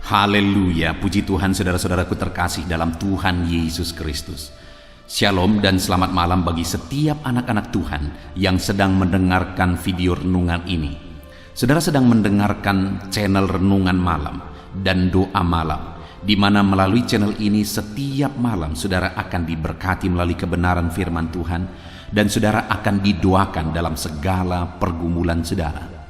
Haleluya, puji Tuhan saudara-saudaraku terkasih dalam Tuhan Yesus Kristus. Shalom dan selamat malam bagi setiap anak-anak Tuhan yang sedang mendengarkan video renungan ini. Saudara sedang mendengarkan channel Renungan Malam dan Doa Malam, di mana melalui channel ini setiap malam saudara akan diberkati melalui kebenaran firman Tuhan, dan saudara akan didoakan dalam segala pergumulan saudara.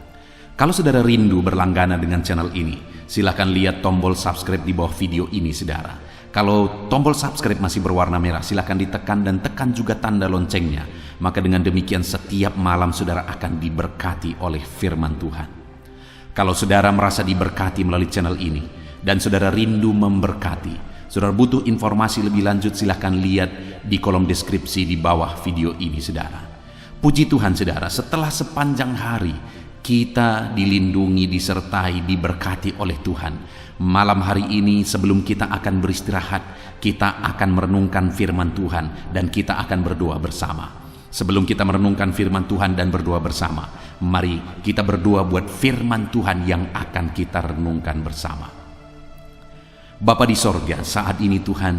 Kalau saudara rindu berlangganan dengan channel ini, silakan lihat tombol subscribe di bawah video ini saudara. Kalau tombol subscribe masih berwarna merah, silakan ditekan dan tekan juga tanda loncengnya. Maka dengan demikian setiap malam saudara akan diberkati oleh firman Tuhan. Kalau saudara merasa diberkati melalui channel ini dan saudara rindu memberkati, saudara butuh informasi lebih lanjut, silakan lihat di kolom deskripsi di bawah video ini saudara. Puji Tuhan saudara, setelah sepanjang hari kita dilindungi, disertai, diberkati oleh Tuhan. Malam hari ini sebelum kita akan beristirahat, kita akan merenungkan firman Tuhan dan kita akan berdoa bersama. Sebelum kita merenungkan firman Tuhan dan berdoa bersama, mari kita berdoa buat firman Tuhan yang akan kita renungkan bersama. Bapa di sorga, saat ini Tuhan,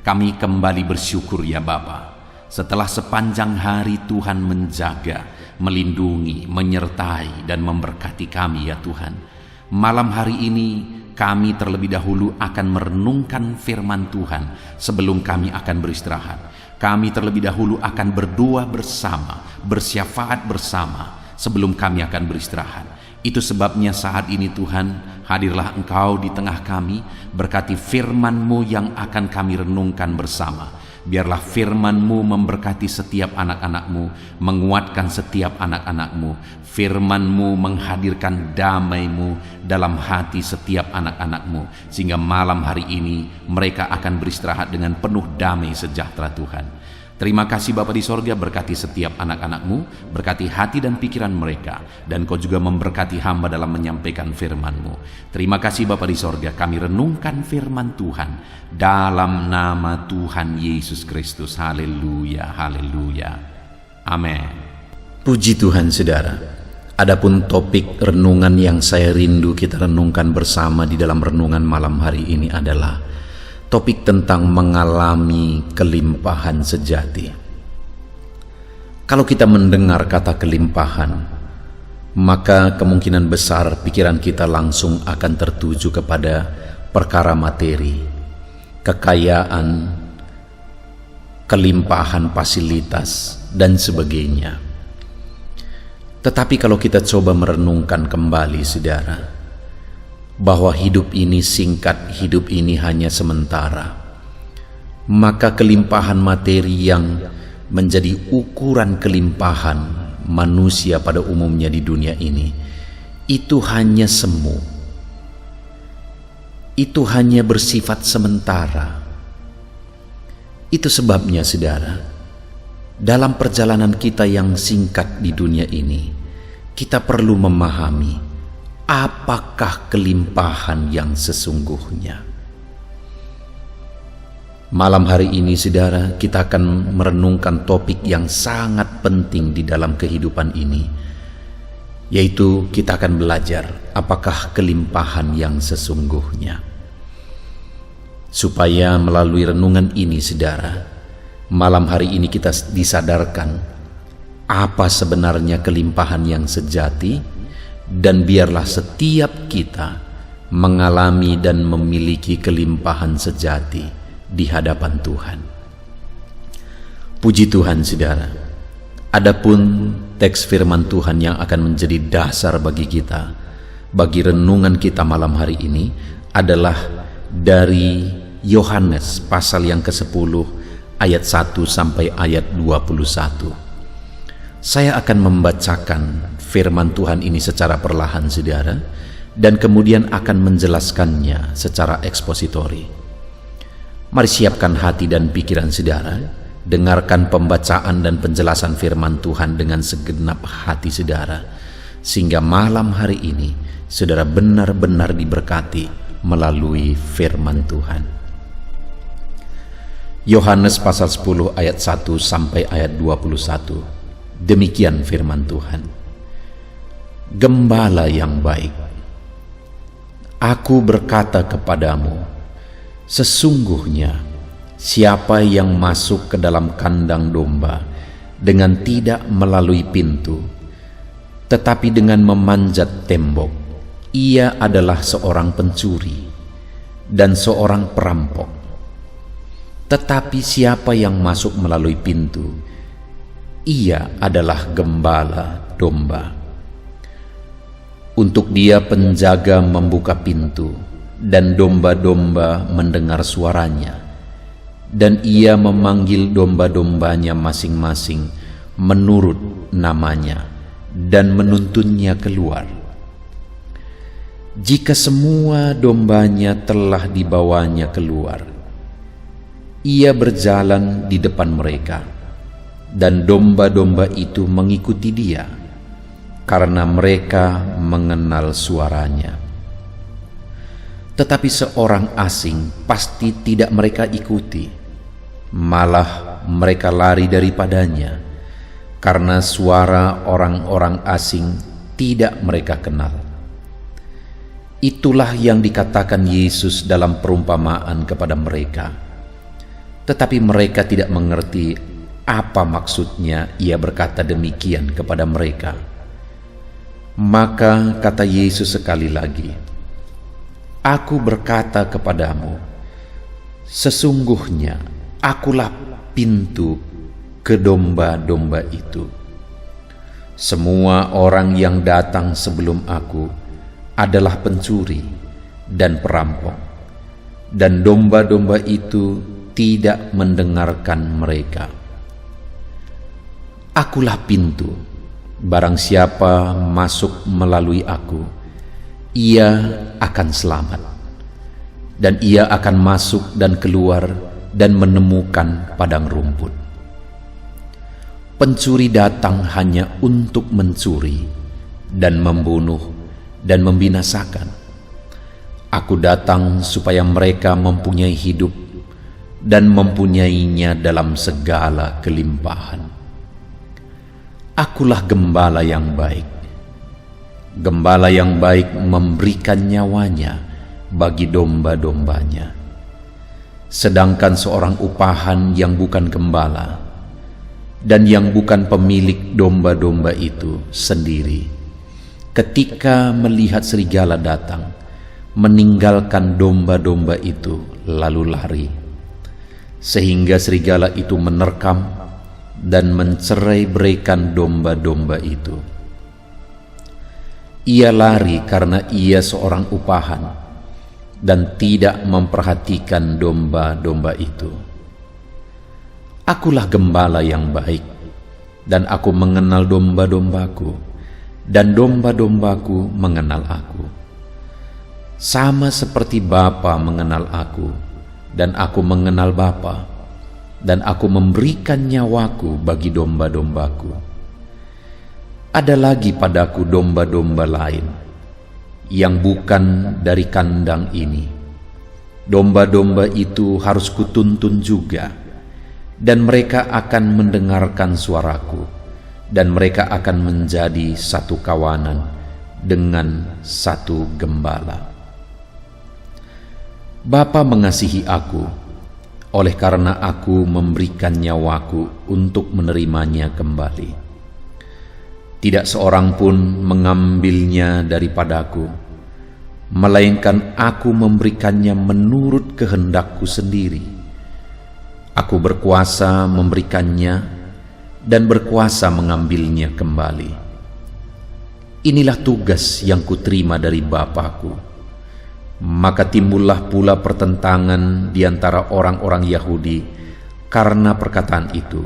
kami kembali bersyukur ya Bapa. Setelah sepanjang hari Tuhan menjaga, melindungi, menyertai, dan memberkati kami ya Tuhan. Malam hari ini kami terlebih dahulu akan merenungkan firman Tuhan sebelum kami akan beristirahat. Kami terlebih dahulu akan berdoa bersama, bersyafaat bersama sebelum kami akan beristirahat. Itu sebabnya saat ini Tuhan, hadirlah Engkau di tengah kami, berkati firman-Mu yang akan kami renungkan bersama. Biarlah firman-Mu memberkati setiap anak-anak-Mu, menguatkan setiap anak-anak-Mu. Firman-Mu menghadirkan damai-Mu dalam hati setiap anak-anak-Mu, sehingga malam hari ini mereka akan beristirahat dengan penuh damai sejahtera Tuhan. Terima kasih Bapa di sorga, berkati setiap anak-anak-Mu, berkati hati dan pikiran mereka, dan Kau juga memberkati hamba dalam menyampaikan firman-Mu. Terima kasih Bapa di sorga, kami renungkan firman Tuhan dalam nama Tuhan Yesus Kristus. Haleluya, haleluya, amin. Puji Tuhan saudara. Adapun topik renungan yang saya rindu kita renungkan bersama di dalam renungan malam hari ini adalah topik tentang mengalami kelimpahan sejati. Kalau kita mendengar kata kelimpahan, maka kemungkinan besar pikiran kita langsung akan tertuju kepada perkara materi, kekayaan, kelimpahan fasilitas, dan sebagainya. Tetapi kalau kita coba merenungkan kembali saudara, bahwa hidup ini singkat, hidup ini hanya sementara, maka kelimpahan materi yang menjadi ukuran kelimpahan manusia pada umumnya di dunia ini, itu hanya semu, itu hanya bersifat sementara. Itu sebabnya saudara, dalam perjalanan kita yang singkat di dunia ini, kita perlu memahami apakah kelimpahan yang sesungguhnya. Malam hari ini saudara, kita akan merenungkan topik yang sangat penting di dalam kehidupan ini, yaitu kita akan belajar apakah kelimpahan yang sesungguhnya. Supaya melalui renungan ini saudara, malam hari ini kita disadarkan apa sebenarnya kelimpahan yang sejati, dan biarlah setiap kita mengalami dan memiliki kelimpahan sejati di hadapan Tuhan. Puji Tuhan saudara. Adapun teks firman Tuhan yang akan menjadi dasar bagi kita, bagi renungan kita malam hari ini adalah dari Yohanes pasal yang ke-10 ayat 1 sampai ayat 21. Saya akan membacakan firman Tuhan ini secara perlahan saudara, dan kemudian akan menjelaskannya secara ekspositori. Mari siapkan hati dan pikiran saudara, dengarkan pembacaan dan penjelasan firman Tuhan dengan segenap hati saudara, sehingga malam hari ini saudara benar-benar diberkati melalui firman Tuhan. Yohanes pasal 10 ayat 1 sampai ayat 21. Demikian firman Tuhan. Gembala yang baik, Aku berkata kepadamu, sesungguhnya siapa yang masuk ke dalam kandang domba dengan tidak melalui pintu, tetapi dengan memanjat tembok, ia adalah seorang pencuri dan seorang perampok. Tetapi siapa yang masuk melalui pintu, ia adalah gembala domba. Untuk dia penjaga membuka pintu, dan domba-domba mendengar suaranya, dan ia memanggil domba-dombanya masing-masing menurut namanya, dan menuntunnya keluar. Jika semua dombanya telah dibawanya keluar, ia berjalan di depan mereka, dan domba-domba itu mengikuti dia, karena mereka mengenal suaranya. Tetapi seorang asing pasti tidak mereka ikuti, malah mereka lari daripadanya, karena suara orang-orang asing tidak mereka kenal. Itulah yang dikatakan Yesus dalam perumpamaan kepada mereka. Tetapi mereka tidak mengerti apa maksudnya ia berkata demikian kepada mereka. Maka kata Yesus sekali lagi, Aku berkata kepadamu, sesungguhnya akulah pintu ke domba-domba itu. Semua orang yang datang sebelum aku adalah pencuri dan perampok, dan domba-domba itu tidak mendengarkan mereka. Akulah pintu. Barang siapa masuk melalui aku, ia akan selamat, dan ia akan masuk dan keluar dan menemukan padang rumput. Pencuri datang hanya untuk mencuri dan membunuh dan membinasakan. Aku datang supaya mereka mempunyai hidup dan mempunyainya dalam segala kelimpahan. Akulah gembala yang baik. Gembala yang baik memberikan nyawanya bagi domba-dombanya. Sedangkan seorang upahan yang bukan gembala dan yang bukan pemilik domba-domba itu sendiri, ketika melihat serigala datang, meninggalkan domba-domba itu lalu lari, sehingga serigala itu menerkam dan mencerai-beraikan domba-domba itu. Ia lari karena ia seorang upahan dan tidak memperhatikan domba-domba itu. Akulah gembala yang baik, dan aku mengenal domba-dombaku, dan domba-dombaku mengenal aku. Sama seperti Bapa mengenal aku, dan aku mengenal Bapa, dan aku memberikan nyawaku bagi domba-dombaku. Ada lagi padaku domba-domba lain yang bukan dari kandang ini. Domba-domba itu harus kutuntun juga, dan mereka akan mendengarkan suaraku, dan mereka akan menjadi satu kawanan dengan satu gembala. Bapa mengasihi aku, oleh karena aku memberikan nyawaku untuk menerimanya kembali. Tidak seorang pun mengambilnya daripadaku, melainkan aku memberikannya menurut kehendakku sendiri. Aku berkuasa memberikannya dan berkuasa mengambilnya kembali. Inilah tugas yang kuterima dari Bapa-Ku. Maka timbullah pula pertentangan di antara orang-orang Yahudi karena perkataan itu.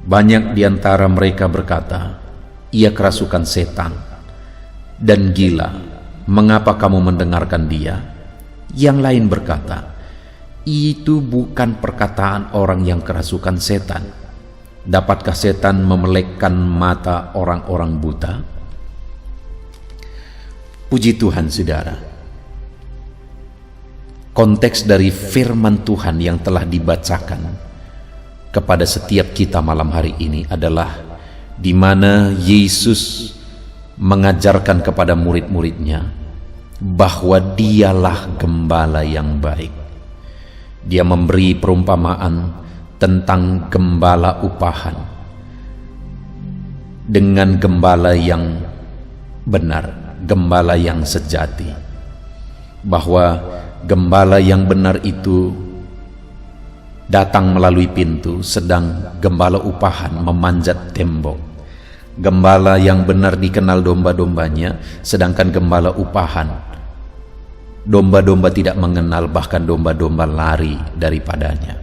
Banyak di antara mereka berkata, ia kerasukan setan dan gila. Mengapa kamu mendengarkan dia? Yang lain berkata, itu bukan perkataan orang yang kerasukan setan. Dapatkah setan memelekkan mata orang-orang buta? Puji Tuhan, saudara. Konteks dari firman Tuhan yang telah dibacakan kepada setiap kita malam hari ini adalah di mana Yesus mengajarkan kepada murid-muridnya bahwa dialah gembala yang baik. Dia memberi perumpamaan tentang gembala upahan dengan gembala yang benar, gembala yang sejati, bahwa gembala yang benar itu datang melalui pintu, sedang gembala upahan memanjat tembok. Gembala yang benar dikenal domba-dombanya, sedangkan gembala upahan, domba-domba tidak mengenal, bahkan domba-domba lari daripadanya.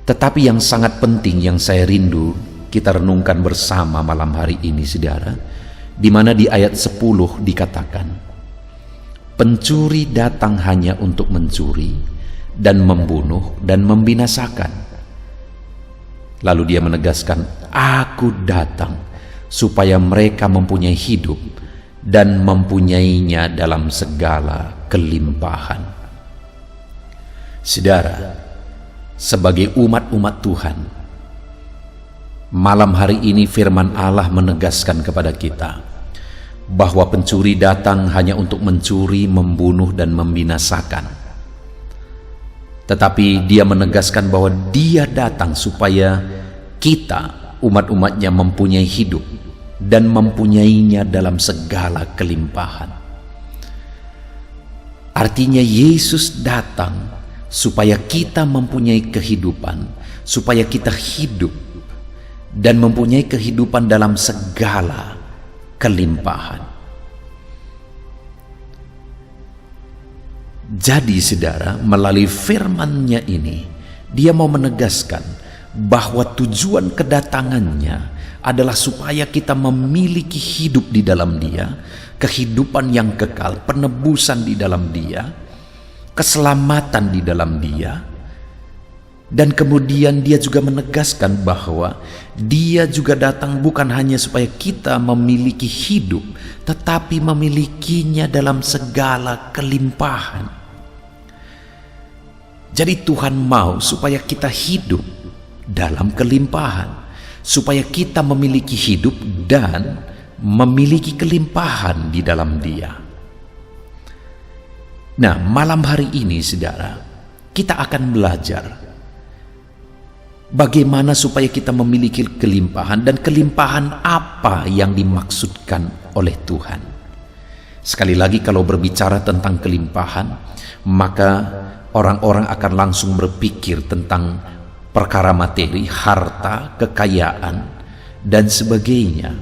Tetapi yang sangat penting yang saya rindu kita renungkan bersama malam hari ini, saudara, di mana di ayat 10 dikatakan, pencuri datang hanya untuk mencuri dan membunuh dan membinasakan. Lalu dia menegaskan, aku datang supaya mereka mempunyai hidup dan mempunyainya dalam segala kelimpahan. Saudara, sebagai umat-umat Tuhan, malam hari ini firman Allah menegaskan kepada kita bahwa pencuri datang hanya untuk mencuri, membunuh dan membinasakan. Tetapi dia menegaskan bahwa dia datang supaya kita, umat-umatnya, mempunyai hidup dan mempunyainya dalam segala kelimpahan. Artinya Yesus datang supaya kita mempunyai kehidupan, supaya kita hidup dan mempunyai kehidupan dalam segala kelimpahan. Jadi saudara, melalui firman-Nya ini, dia mau menegaskan bahwa tujuan kedatangannya adalah supaya kita memiliki hidup di dalam dia, kehidupan yang kekal, penebusan di dalam dia, keselamatan di dalam dia. Dan kemudian dia juga menegaskan bahwa dia juga datang bukan hanya supaya kita memiliki hidup, tetapi memilikinya dalam segala kelimpahan. Jadi Tuhan mau supaya kita hidup dalam kelimpahan, supaya kita memiliki hidup dan memiliki kelimpahan di dalam Dia. Nah, malam hari ini saudara, kita akan belajar bagaimana supaya kita memiliki kelimpahan dan kelimpahan apa yang dimaksudkan oleh Tuhan. Sekali lagi, kalau berbicara tentang kelimpahan, maka orang-orang akan langsung berpikir tentang perkara materi, harta, kekayaan, dan sebagainya.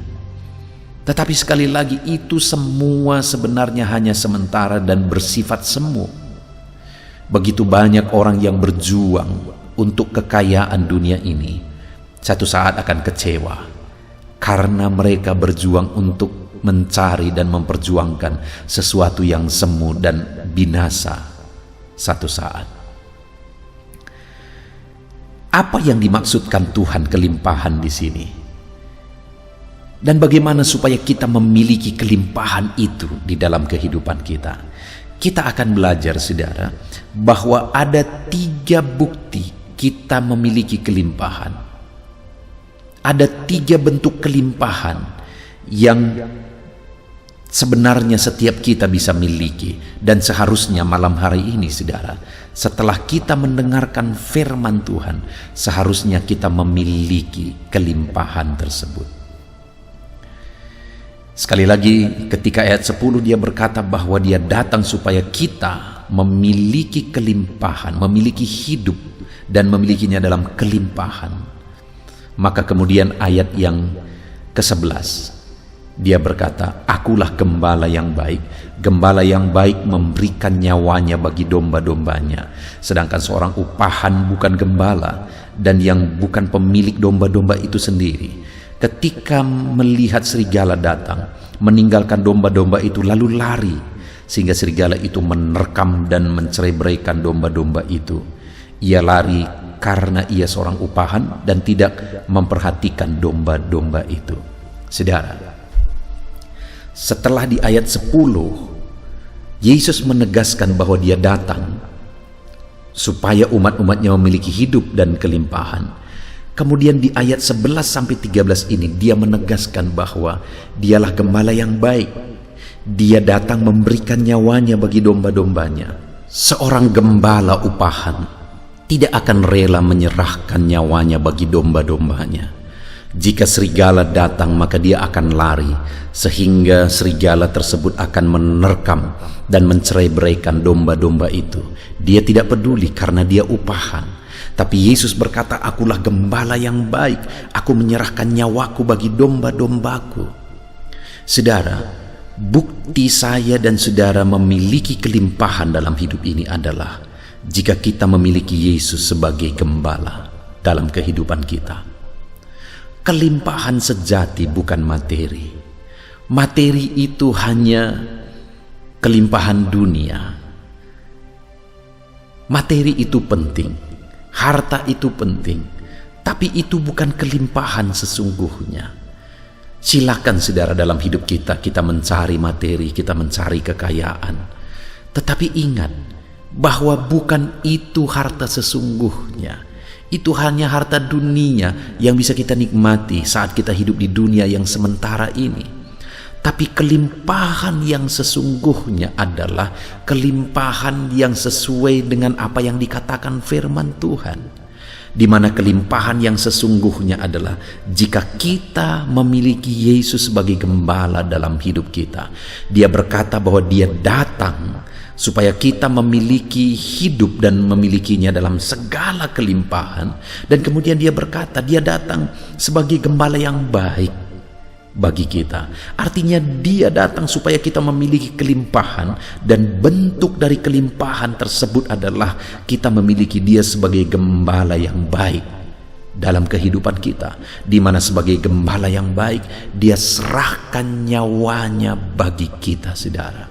Tetapi sekali lagi, itu semua sebenarnya hanya sementara dan bersifat semu. Begitu banyak orang yang berjuang untuk kekayaan dunia ini, satu saat akan kecewa karena mereka berjuang untuk mencari dan memperjuangkan sesuatu yang semu dan binasa satu saat. Apa yang dimaksudkan Tuhan kelimpahan di sini? Dan bagaimana supaya kita memiliki kelimpahan itu di dalam kehidupan kita? Kita akan belajar, saudara, bahwa ada 3 bukti kita memiliki kelimpahan. Ada 3 bentuk kelimpahan yang sebenarnya setiap kita bisa miliki, dan seharusnya malam hari ini, saudara, setelah kita mendengarkan firman Tuhan, seharusnya kita memiliki kelimpahan tersebut. Sekali lagi, ketika ayat 10 dia berkata bahwa dia datang supaya kita memiliki kelimpahan, memiliki hidup dan memilikinya dalam kelimpahan. Maka kemudian ayat yang ke-11 dia berkata, akulah gembala yang baik. Gembala yang baik memberikan nyawanya bagi domba-dombanya. Sedangkan seorang upahan bukan gembala, dan yang bukan pemilik domba-domba itu sendiri, ketika melihat serigala datang, meninggalkan domba-domba itu lalu lari, sehingga serigala itu menerkam dan mencerai-beraikan domba-domba itu. Ia lari karena ia seorang upahan dan tidak memperhatikan domba-domba itu. Saudara, setelah di ayat 10 Yesus menegaskan bahwa dia datang supaya umat-umatnya memiliki hidup dan kelimpahan. Kemudian di ayat 11 sampai 13 ini dia menegaskan bahwa dialah gembala yang baik. Dia datang memberikan nyawanya bagi domba-dombanya. Seorang gembala upahan tidak akan rela menyerahkan nyawanya bagi domba-dombanya. Jika serigala datang, maka dia akan lari, sehingga serigala tersebut akan menerkam dan mencerai-beraikan domba-domba itu. Dia tidak peduli karena dia upahan. Tapi Yesus berkata, "Akulah gembala yang baik. Aku menyerahkan nyawaku bagi domba-dombaku." Saudara, bukti saya dan saudara memiliki kelimpahan dalam hidup ini adalah jika kita memiliki Yesus sebagai gembala dalam kehidupan kita. Kelimpahan sejati bukan materi. Materi itu hanya kelimpahan dunia. Materi itu penting, harta itu penting, tapi itu bukan kelimpahan sesungguhnya. Silakan saudara, dalam hidup kita mencari materi, kita mencari kekayaan. Tetapi ingat bahwa bukan itu harta sesungguhnya. Itu hanya harta dunia yang bisa kita nikmati saat kita hidup di dunia yang sementara ini. Tapi kelimpahan yang sesungguhnya adalah kelimpahan yang sesuai dengan apa yang dikatakan firman Tuhan. Di mana kelimpahan yang sesungguhnya adalah jika kita memiliki Yesus sebagai gembala dalam hidup kita. Dia berkata bahwa dia datang supaya kita memiliki hidup dan memilikinya dalam segala kelimpahan. Dan kemudian dia berkata, dia datang sebagai gembala yang baik bagi kita. Artinya dia datang supaya kita memiliki kelimpahan, dan bentuk dari kelimpahan tersebut adalah kita memiliki dia sebagai gembala yang baik dalam kehidupan kita, di mana sebagai gembala yang baik dia serahkan nyawanya bagi kita, saudara.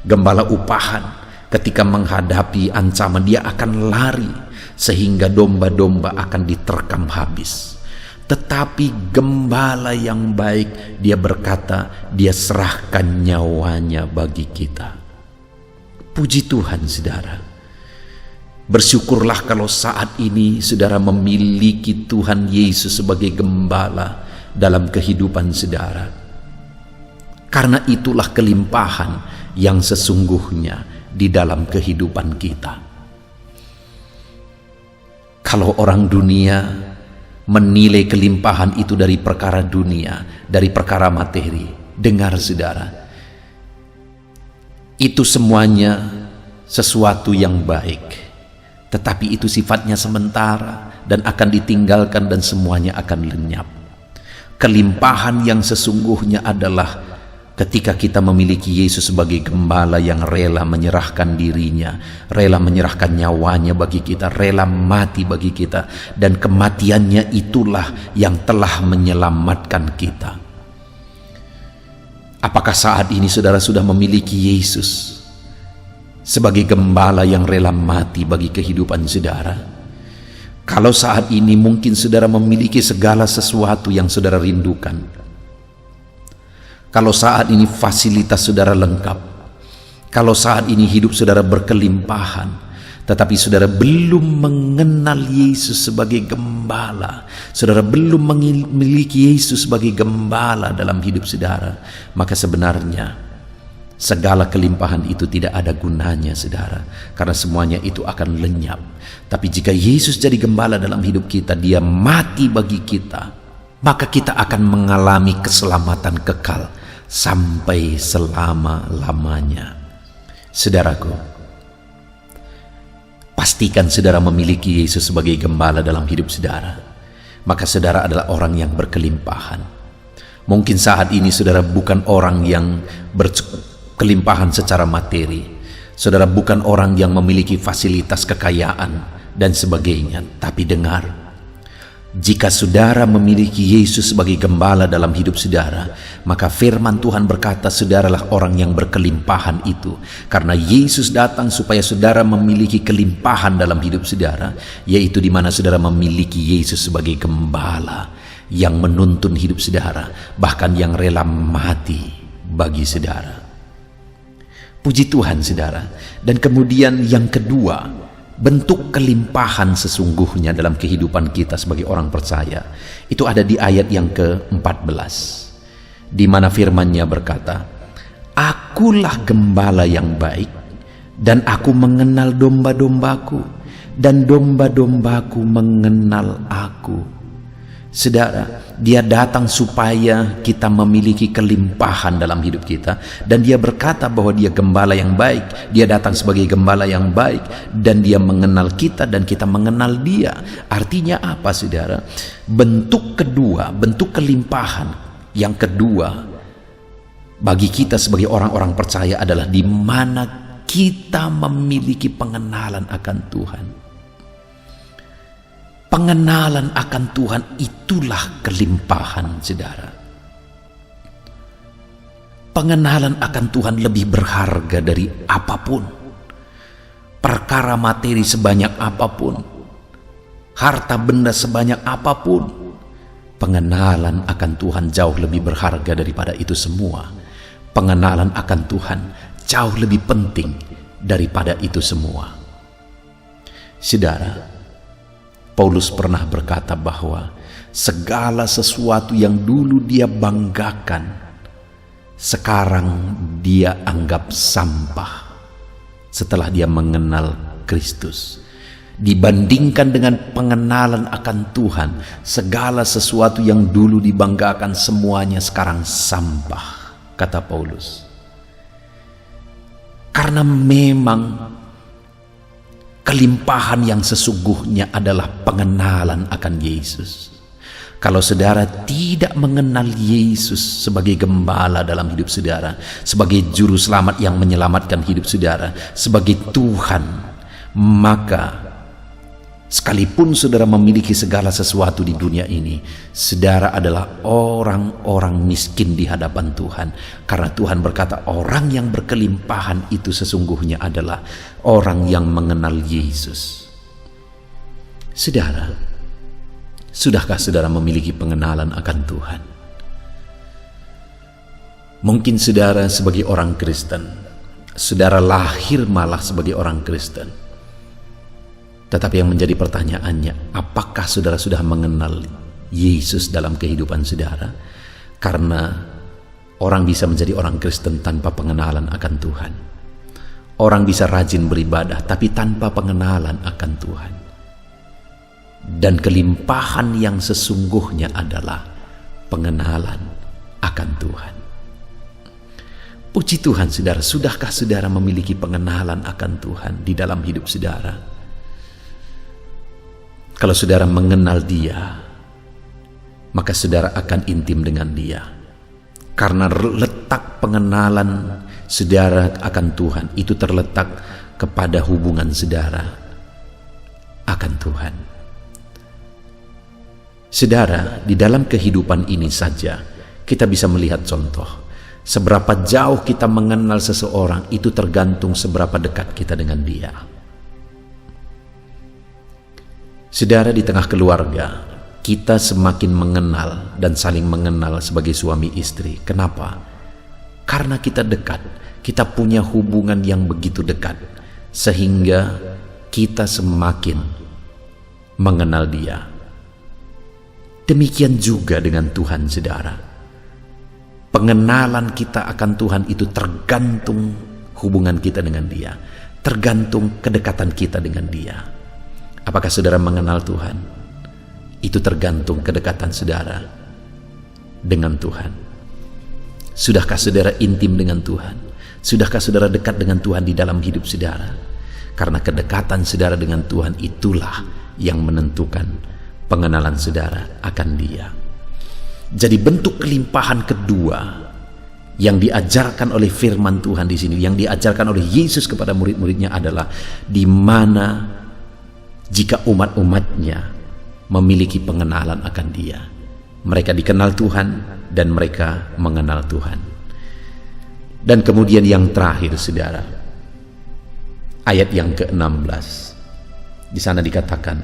Gembala upahan ketika menghadapi ancaman dia akan lari sehingga domba-domba akan diterkam habis. Tetapi gembala yang baik, dia berkata, dia serahkan nyawanya bagi kita. Puji Tuhan, saudara. Bersyukurlah kalau saat ini saudara memiliki Tuhan Yesus sebagai gembala dalam kehidupan saudara. Karena itulah kelimpahan yang sesungguhnya di dalam kehidupan kita. Kalau orang dunia menilai kelimpahan itu dari perkara dunia, dari perkara materi, dengar saudara, itu semuanya sesuatu yang baik, tetapi itu sifatnya sementara dan akan ditinggalkan dan semuanya akan lenyap. Kelimpahan yang sesungguhnya adalah ketika kita memiliki Yesus sebagai gembala yang rela menyerahkan dirinya, rela menyerahkan nyawanya bagi kita, rela mati bagi kita, dan kematiannya itulah yang telah menyelamatkan kita. Apakah saat ini saudara sudah memiliki Yesus sebagai gembala yang rela mati bagi kehidupan saudara? Kalau saat ini mungkin saudara memiliki segala sesuatu yang saudara rindukan, kalau saat ini fasilitas saudara lengkap, kalau saat ini hidup saudara berkelimpahan, tetapi saudara belum mengenal Yesus sebagai gembala, saudara belum memiliki Yesus sebagai gembala dalam hidup saudara, maka sebenarnya segala kelimpahan itu tidak ada gunanya, saudara, karena semuanya itu akan lenyap. Tapi jika Yesus jadi gembala dalam hidup kita, dia mati bagi kita, maka kita akan mengalami keselamatan kekal sampai selama-lamanya. Saudaraku, pastikan saudara memiliki Yesus sebagai gembala dalam hidup saudara, maka saudara adalah orang yang berkelimpahan. Mungkin saat ini saudara bukan orang yang berkelimpahan secara materi, saudara bukan orang yang memiliki fasilitas kekayaan dan sebagainya, tapi dengar, jika saudara memiliki Yesus sebagai gembala dalam hidup saudara, maka firman Tuhan berkata saudaralah orang yang berkelimpahan itu. Karena Yesus datang supaya saudara memiliki kelimpahan dalam hidup saudara, yaitu di mana saudara memiliki Yesus sebagai gembala yang menuntun hidup saudara, bahkan yang rela mati bagi saudara. Puji Tuhan, saudara. Dan kemudian yang kedua, bentuk kelimpahan sesungguhnya dalam kehidupan kita sebagai orang percaya itu ada di ayat yang ke-14, di mana firman-Nya berkata, Akulah gembala yang baik, dan aku mengenal domba-dombaku, dan domba-dombaku mengenal aku. Saudara, dia datang supaya kita memiliki kelimpahan dalam hidup kita, dan dia berkata bahwa dia gembala yang baik. Dia datang sebagai gembala yang baik, dan dia mengenal kita dan kita mengenal dia. Artinya apa, saudara? Bentuk kedua, bentuk kelimpahan yang kedua bagi kita sebagai orang-orang percaya adalah di mana kita memiliki pengenalan akan Tuhan. Pengenalan akan Tuhan itulah kelimpahan, saudara. Pengenalan akan Tuhan lebih berharga dari apapun. Perkara materi sebanyak apapun, harta benda sebanyak apapun, pengenalan akan Tuhan jauh lebih berharga daripada itu semua. Pengenalan akan Tuhan jauh lebih penting daripada itu semua. Saudara, Paulus pernah berkata bahwa segala sesuatu yang dulu dia banggakan, sekarang dia anggap sampah setelah dia mengenal Kristus. Dibandingkan dengan pengenalan akan Tuhan, segala sesuatu yang dulu dibanggakan semuanya sekarang sampah, kata Paulus. Karena memang kelimpahan yang sesungguhnya adalah pengenalan akan Yesus. Kalau saudara tidak mengenal Yesus sebagai gembala dalam hidup saudara, sebagai juru selamat yang menyelamatkan hidup saudara, sebagai Tuhan, maka sekalipun saudara memiliki segala sesuatu di dunia ini, saudara adalah orang-orang miskin di hadapan Tuhan. Karena Tuhan berkata orang yang berkelimpahan itu sesungguhnya adalah orang yang mengenal Yesus. Saudara, sudahkah saudara memiliki pengenalan akan Tuhan? Mungkin saudara sebagai orang Kristen, saudara lahir malah sebagai orang Kristen. Tetapi yang menjadi pertanyaannya, apakah saudara sudah mengenal Yesus dalam kehidupan saudara? Karena orang bisa menjadi orang Kristen tanpa pengenalan akan Tuhan. Orang bisa rajin beribadah tapi tanpa pengenalan akan Tuhan. Dan kelimpahan yang sesungguhnya adalah pengenalan akan Tuhan. Puji Tuhan, saudara, sudahkah saudara memiliki pengenalan akan Tuhan di dalam hidup saudara? Kalau saudara mengenal Dia, maka saudara akan intim dengan Dia. Karena letak pengenalan saudara akan Tuhan itu terletak kepada hubungan saudara akan Tuhan. Saudara, di dalam kehidupan ini saja kita bisa melihat contoh. Seberapa jauh kita mengenal seseorang itu tergantung seberapa dekat kita dengan dia. Saudara, di tengah keluarga, kita semakin mengenal dan saling mengenal sebagai suami istri. Kenapa? Karena kita dekat, kita punya hubungan yang begitu dekat, sehingga kita semakin mengenal Dia. Demikian juga dengan Tuhan, saudara. Pengenalan kita akan Tuhan itu tergantung hubungan kita dengan Dia, tergantung kedekatan kita dengan Dia. Apakah saudara mengenal Tuhan? Itu tergantung kedekatan saudara dengan Tuhan. Sudahkah saudara intim dengan Tuhan? Sudahkah saudara dekat dengan Tuhan di dalam hidup saudara? Karena kedekatan saudara dengan Tuhan itulah yang menentukan pengenalan saudara akan Dia. Jadi bentuk kelimpahan kedua yang diajarkan oleh firman Tuhan di sini, yang diajarkan oleh Yesus kepada murid-muridnya adalah di mana jika umat-umatnya memiliki pengenalan akan Dia, mereka dikenal Tuhan dan mereka mengenal Tuhan. Dan kemudian yang terakhir, saudara, ayat yang ke-16, di sana dikatakan,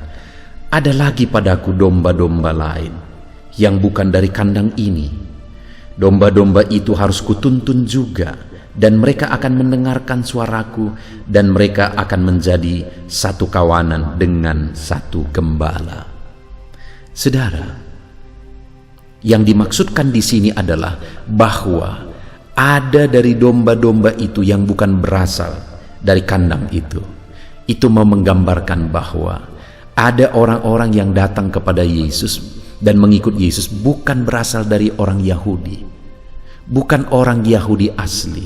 ada lagi padaku domba-domba lain yang bukan dari kandang ini. Domba-domba itu harus kutuntun juga, dan mereka akan mendengarkan suaraku, dan mereka akan menjadi satu kawanan dengan satu gembala. Saudara, yang dimaksudkan di sini adalah bahwa ada dari domba-domba itu yang bukan berasal dari kandang itu. Itu mau menggambarkan bahwa ada orang-orang yang datang kepada Yesus dan mengikut Yesus bukan berasal dari orang Yahudi, bukan orang Yahudi asli.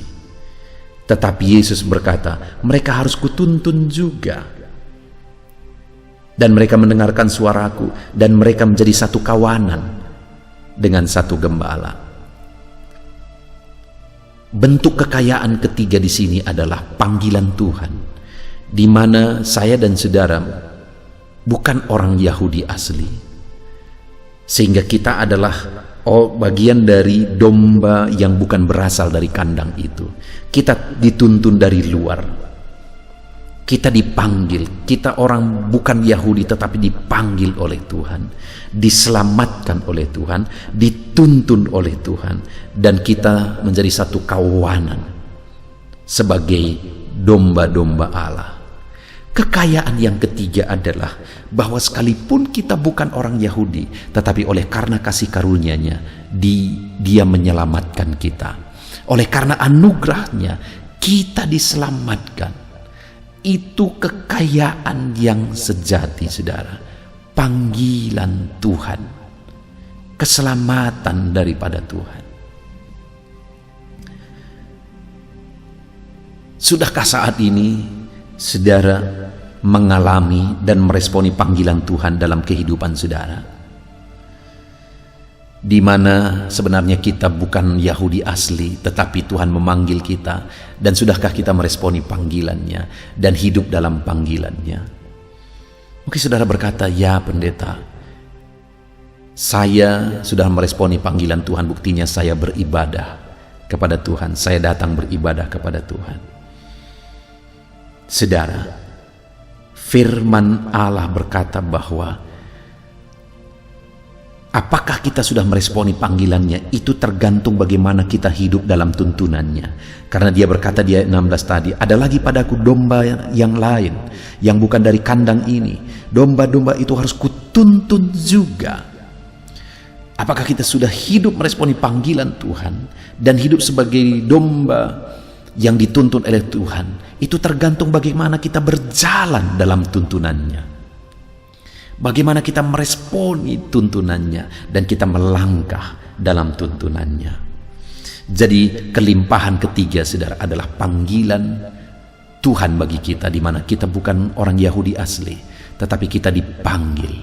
Tetapi Yesus berkata, mereka harus kutuntun juga. Dan mereka mendengarkan suaraku, dan mereka menjadi satu kawanan dengan satu gembala. Bentuk kekayaan ketiga di sini adalah panggilan Tuhan, di mana saya dan saudara bukan orang Yahudi asli, sehingga kita adalah bagian dari domba yang bukan berasal dari kandang itu. Kita dituntun dari luar, kita dipanggil, kita orang bukan Yahudi tetapi dipanggil oleh Tuhan, diselamatkan oleh Tuhan, dituntun oleh Tuhan, dan kita menjadi satu kawanan sebagai domba-domba Allah. Kekayaan yang ketiga adalah bahwa sekalipun kita bukan orang Yahudi, tetapi oleh karena kasih karunia-Nya, Dia menyelamatkan kita. Oleh karena anugerahnya kita diselamatkan. Itu kekayaan yang sejati, saudara. Panggilan Tuhan, keselamatan daripada Tuhan. Sudahkah saat ini saudara mengalami dan meresponi panggilan Tuhan dalam kehidupan saudara? Di mana sebenarnya kita bukan Yahudi asli, tetapi Tuhan memanggil kita, dan sudahkah kita meresponi panggilannya dan hidup dalam panggilannya? Mungkin saudara berkata, ya pendeta, saya sudah meresponi panggilan Tuhan, buktinya saya beribadah kepada Tuhan, saya datang beribadah kepada Tuhan. Saudara, firman Allah berkata bahwa apakah kita sudah meresponi panggilannya, itu tergantung bagaimana kita hidup dalam tuntunannya. Karena Dia berkata di ayat 16 tadi, ada lagi padaku domba yang lain, yang bukan dari kandang ini. Domba-domba itu harus kutuntun juga. Apakah kita sudah hidup meresponi panggilan Tuhan dan hidup sebagai domba yang dituntun oleh Tuhan? Itu tergantung bagaimana kita berjalan dalam tuntunannya. Bagaimana kita meresponi tuntunannya dan kita melangkah dalam tuntunannya. Jadi kelimpahan ketiga, saudara, adalah panggilan Tuhan bagi kita, di mana kita bukan orang Yahudi asli, tetapi kita dipanggil.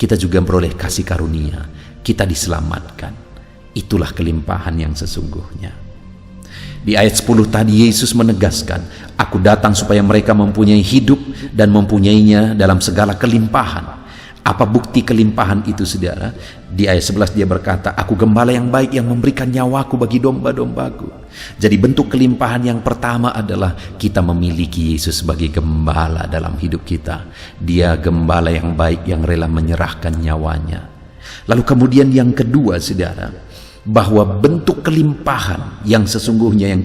Kita juga memperoleh kasih karunia, kita diselamatkan. Itulah kelimpahan yang sesungguhnya. Di ayat 10 tadi Yesus menegaskan, aku datang supaya mereka mempunyai hidup dan mempunyainya dalam segala kelimpahan. Apa bukti kelimpahan itu, saudara? Di ayat 11 Dia berkata, aku gembala yang baik yang memberikan nyawaku bagi domba-dombaku. Jadi bentuk kelimpahan yang pertama adalah kita memiliki Yesus sebagai gembala dalam hidup kita. Dia gembala yang baik yang rela menyerahkan nyawanya. Lalu kemudian yang kedua, saudara, bahwa bentuk kelimpahan yang sesungguhnya yang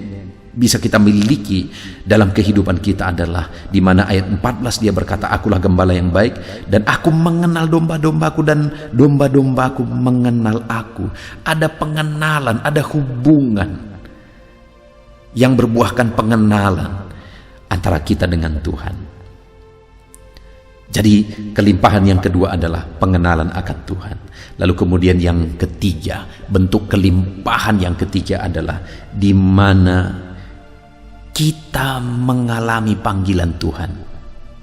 bisa kita miliki dalam kehidupan kita adalah di mana ayat 14 Dia berkata, akulah gembala yang baik dan aku mengenal domba-dombaku dan domba-dombaku mengenal aku. Ada pengenalan, ada hubungan yang berbuahkan pengenalan antara kita dengan Tuhan. Jadi kelimpahan yang kedua adalah pengenalan akan Tuhan. Lalu kemudian yang ketiga, bentuk kelimpahan yang ketiga adalah di mana kita mengalami panggilan Tuhan,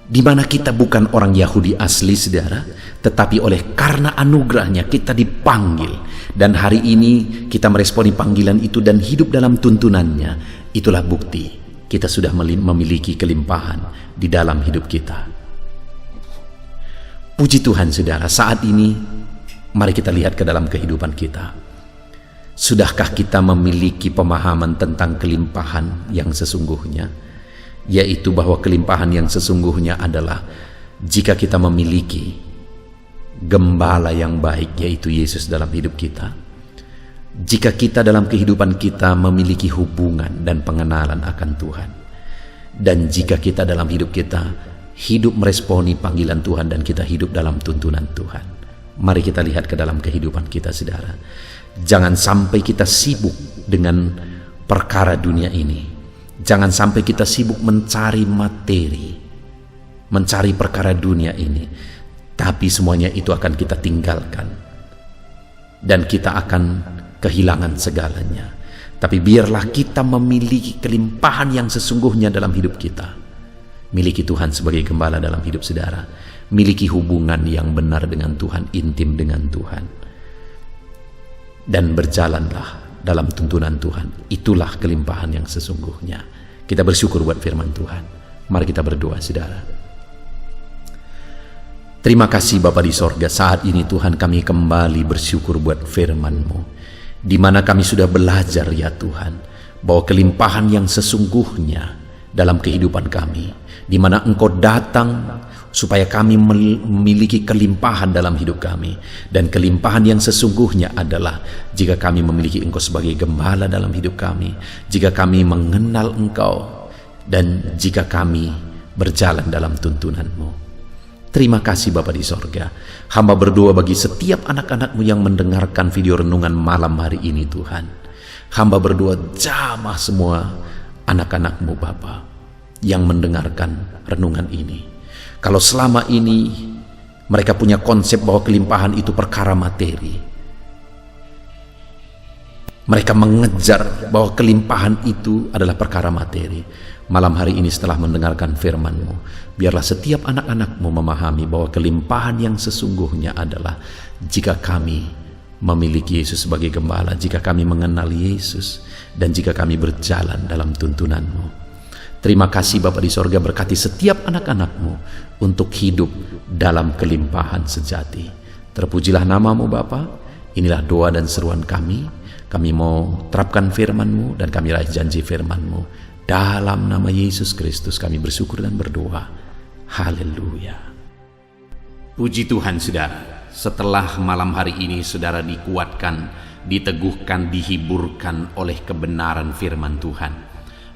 di mana kita bukan orang Yahudi asli, saudara, tetapi oleh karena anugerahnya kita dipanggil, dan hari ini kita meresponi panggilan itu dan hidup dalam tuntunannya. Itulah bukti kita sudah memiliki kelimpahan di dalam hidup kita. Puji Tuhan, saudara, saat ini mari kita lihat ke dalam kehidupan kita. Sudahkah kita memiliki pemahaman tentang kelimpahan yang sesungguhnya? Yaitu bahwa kelimpahan yang sesungguhnya adalah jika kita memiliki gembala yang baik, yaitu Yesus dalam hidup kita. Jika kita dalam kehidupan kita memiliki hubungan dan pengenalan akan Tuhan. Dan jika kita dalam hidup kita hidup meresponi panggilan Tuhan dan kita hidup dalam tuntunan Tuhan. Mari kita lihat ke dalam kehidupan kita, saudara. Jangan sampai kita sibuk dengan perkara dunia ini. Jangan sampai kita sibuk mencari materi, mencari perkara dunia ini, tapi semuanya itu akan kita tinggalkan dan kita akan kehilangan segalanya. Tapi biarlah kita memiliki kelimpahan yang sesungguhnya dalam hidup kita. Miliki Tuhan sebagai gembala dalam hidup saudara. Miliki hubungan yang benar dengan Tuhan, intim dengan Tuhan. Dan berjalanlah dalam tuntunan Tuhan. Itulah kelimpahan yang sesungguhnya. Kita bersyukur buat firman Tuhan. Mari kita berdoa saudara. Terima kasih Bapa di sorga, saat ini Tuhan kami kembali bersyukur buat firman-Mu, di mana kami sudah belajar ya Tuhan, bahwa kelimpahan yang sesungguhnya dalam kehidupan kami, di mana Engkau datang supaya kami memiliki kelimpahan dalam hidup kami, dan kelimpahan yang sesungguhnya adalah jika kami memiliki Engkau sebagai gembala dalam hidup kami, jika kami mengenal Engkau, dan jika kami berjalan dalam tuntunan-Mu. Terima kasih Bapa di sorga. Hamba berdoa bagi setiap anak-anak-Mu yang mendengarkan video renungan malam hari ini Tuhan. Hamba berdoa jamah semua anak-anak-Mu Bapa yang mendengarkan renungan ini. Kalau selama ini mereka punya konsep bahwa kelimpahan itu perkara materi, mereka mengejar bahwa kelimpahan itu adalah perkara materi. Malam hari ini setelah mendengarkan firman-Mu, biarlah setiap anak-anak-Mu memahami bahwa kelimpahan yang sesungguhnya adalah jika kami memiliki Yesus sebagai gembala, jika kami mengenal Yesus, dan jika kami berjalan dalam tuntunan-Mu. Terima kasih Bapa di sorga, berkati setiap anak-anak-Mu untuk hidup dalam kelimpahan sejati. Terpujilah nama-Mu Bapa. Inilah doa dan seruan kami. Kami mau terapkan firman-Mu dan kami raih janji firman-Mu. Dalam nama Yesus Kristus kami bersyukur dan berdoa. Haleluya. Puji Tuhan saudara, setelah malam hari ini saudara dikuatkan, diteguhkan, dihiburkan oleh kebenaran firman Tuhan,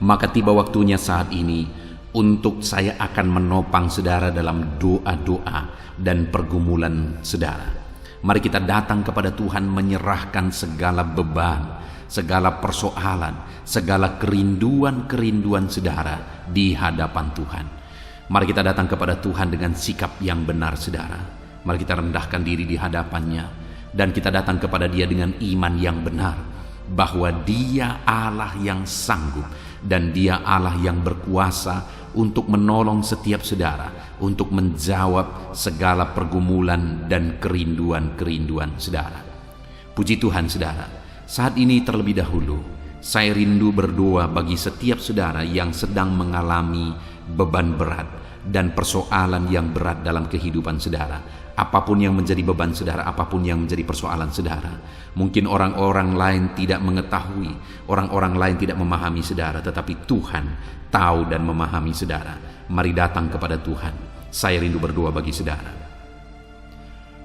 maka tiba waktunya saat ini untuk saya akan menopang saudara dalam doa-doa dan pergumulan saudara. Mari kita datang kepada Tuhan menyerahkan segala beban, segala persoalan, segala kerinduan-kerinduan saudara di hadapan Tuhan. Mari kita datang kepada Tuhan dengan sikap yang benar saudara. Mari kita rendahkan diri di hadapannya, dan kita datang kepada Dia dengan iman yang benar, bahwa Dia Allah yang sanggup dan Dia Allah yang berkuasa untuk menolong setiap saudara, untuk menjawab segala pergumulan dan kerinduan-kerinduan saudara. Puji Tuhan saudara. Saat ini terlebih dahulu, saya rindu berdoa bagi setiap saudara yang sedang mengalami beban berat dan persoalan yang berat dalam kehidupan saudara. Apapun yang menjadi beban saudara, apapun yang menjadi persoalan saudara. Mungkin orang-orang lain tidak mengetahui, orang-orang lain tidak memahami saudara, tetapi Tuhan tahu dan memahami saudara. Mari datang kepada Tuhan. Saya rindu berdoa bagi saudara.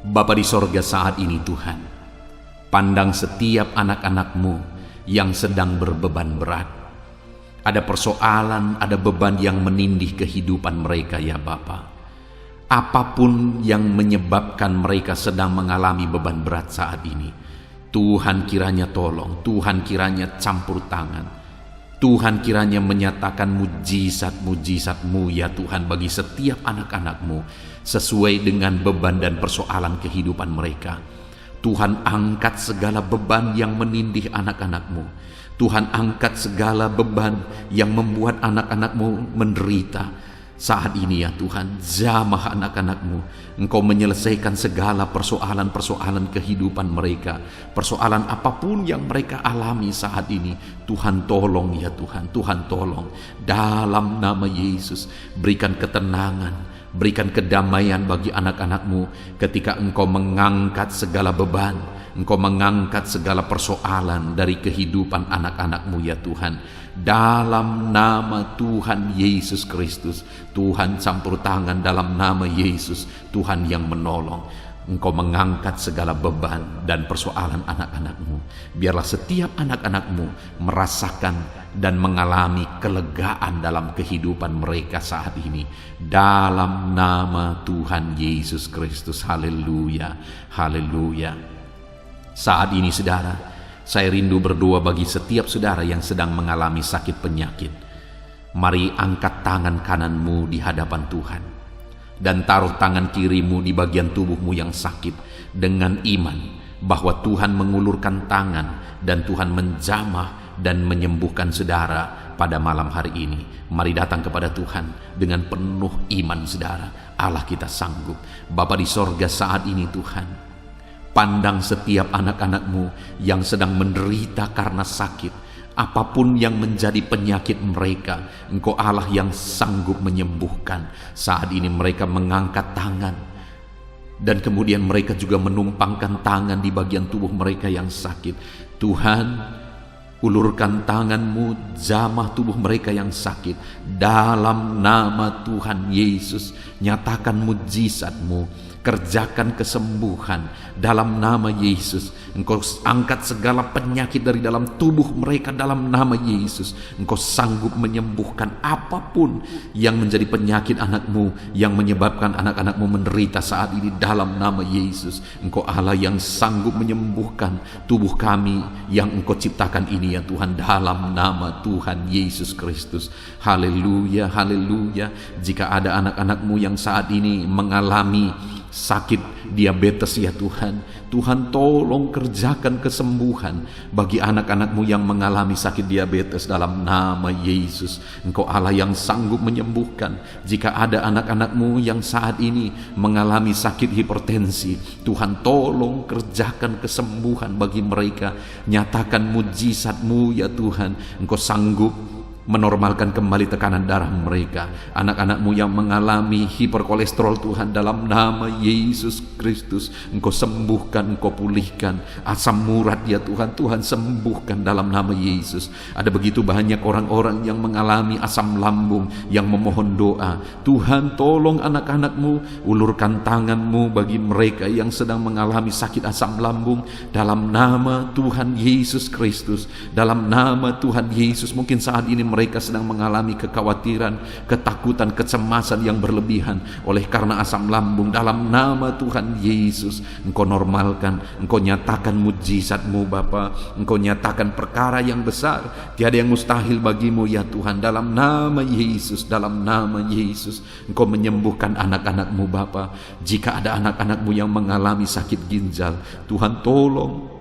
Bapa di sorga, saat ini Tuhan, pandang setiap anak-anak-Mu yang sedang berbeban berat. Ada persoalan, ada beban yang menindih kehidupan mereka ya Bapa. Apapun yang menyebabkan mereka sedang mengalami beban berat saat ini, Tuhan kiranya tolong, Tuhan kiranya campur tangan, Tuhan kiranya menyatakan mujizat-mujizat-Mu ya Tuhan bagi setiap anak-anak-Mu sesuai dengan beban dan persoalan kehidupan mereka. Tuhan angkat segala beban yang menindih anak-anak-Mu. Tuhan angkat segala beban yang membuat anak-anak-Mu menderita. Saat ini ya Tuhan, jamah anak-anak-Mu. Engkau menyelesaikan segala persoalan-persoalan kehidupan mereka. Persoalan apapun yang mereka alami saat ini, Tuhan tolong ya Tuhan, Tuhan tolong. Dalam nama Yesus, berikan ketenangan, berikan kedamaian bagi anak-anak-Mu ketika Engkau mengangkat segala beban, Engkau mengangkat segala persoalan dari kehidupan anak-anak-Mu ya Tuhan. Dalam nama Tuhan Yesus Kristus, Tuhan campur tangan dalam nama Yesus, Tuhan yang menolong. Engkau mengangkat segala beban dan persoalan anak-anak-Mu. Biarlah setiap anak-anak-Mu merasakan dan mengalami kelegaan dalam kehidupan mereka saat ini. Dalam nama Tuhan Yesus Kristus. Haleluya, haleluya. Saat ini saudara, Saya rindu berdoa bagi setiap saudara yang sedang mengalami sakit penyakit. Mari angkat tangan kananmu di hadapan Tuhan dan taruh tangan kirimu di bagian tubuhmu yang sakit dengan iman bahwa Tuhan mengulurkan tangan dan Tuhan menjamah dan menyembuhkan saudara pada malam hari ini. Mari datang kepada Tuhan dengan penuh iman saudara. Allah kita sanggup. Bapa di sorga, saat ini Tuhan, pandang setiap anak-anak-Mu yang sedang menderita karena sakit. Apapun yang menjadi penyakit mereka, Engkau Allah yang sanggup menyembuhkan. Saat ini mereka mengangkat tangan dan kemudian mereka juga menumpangkan tangan di bagian tubuh mereka yang sakit. Tuhan, ulurkan tangan-Mu, jamah tubuh mereka yang sakit. Dalam nama Tuhan Yesus, nyatakan mujizat-Mu, kerjakan kesembuhan dalam nama Yesus. Engkau angkat segala penyakit dari dalam tubuh mereka dalam nama Yesus. Engkau sanggup menyembuhkan apapun yang menjadi penyakit anak-Mu, yang menyebabkan anak-anak-Mu menderita saat ini dalam nama Yesus. Engkau Allah yang sanggup menyembuhkan tubuh kami yang Engkau ciptakan ini ya Tuhan, dalam nama Tuhan Yesus Kristus. Haleluya, haleluya. Jika ada anak-anak-Mu yang saat ini mengalami sakit diabetes ya Tuhan, Tuhan tolong kerjakan kesembuhan bagi anak-anak-Mu yang mengalami sakit diabetes dalam nama Yesus. Engkau Allah yang sanggup menyembuhkan. Jika ada anak-anak-Mu yang saat ini mengalami sakit hipertensi, Tuhan tolong kerjakan kesembuhan bagi mereka. Nyatakan mujizat-Mu ya Tuhan. Engkau sanggup menormalkan kembali tekanan darah mereka. Anak-anak-Mu yang mengalami hiperkolesterol Tuhan, dalam nama Yesus Kristus, Engkau sembuhkan, Engkau pulihkan. Asam urat ya Tuhan, Tuhan sembuhkan dalam nama Yesus. Ada begitu banyak orang-orang yang mengalami asam lambung yang memohon doa. Tuhan tolong anak-anak-Mu, ulurkan tangan-Mu bagi mereka yang sedang mengalami sakit asam lambung dalam nama Tuhan Yesus Kristus. Dalam nama Tuhan Yesus, mungkin saat ini mereka sedang mengalami kekhawatiran, ketakutan, kecemasan yang berlebihan oleh karena asam lambung. Dalam nama Tuhan Yesus, Engkau normalkan, Engkau nyatakan mujizat-Mu Bapa. Engkau nyatakan perkara yang besar, tiada yang mustahil bagi-Mu ya Tuhan. Dalam nama Yesus, dalam nama Yesus, Engkau menyembuhkan anak-anak-Mu Bapa. Jika ada anak-anak-Mu yang mengalami sakit ginjal, Tuhan tolong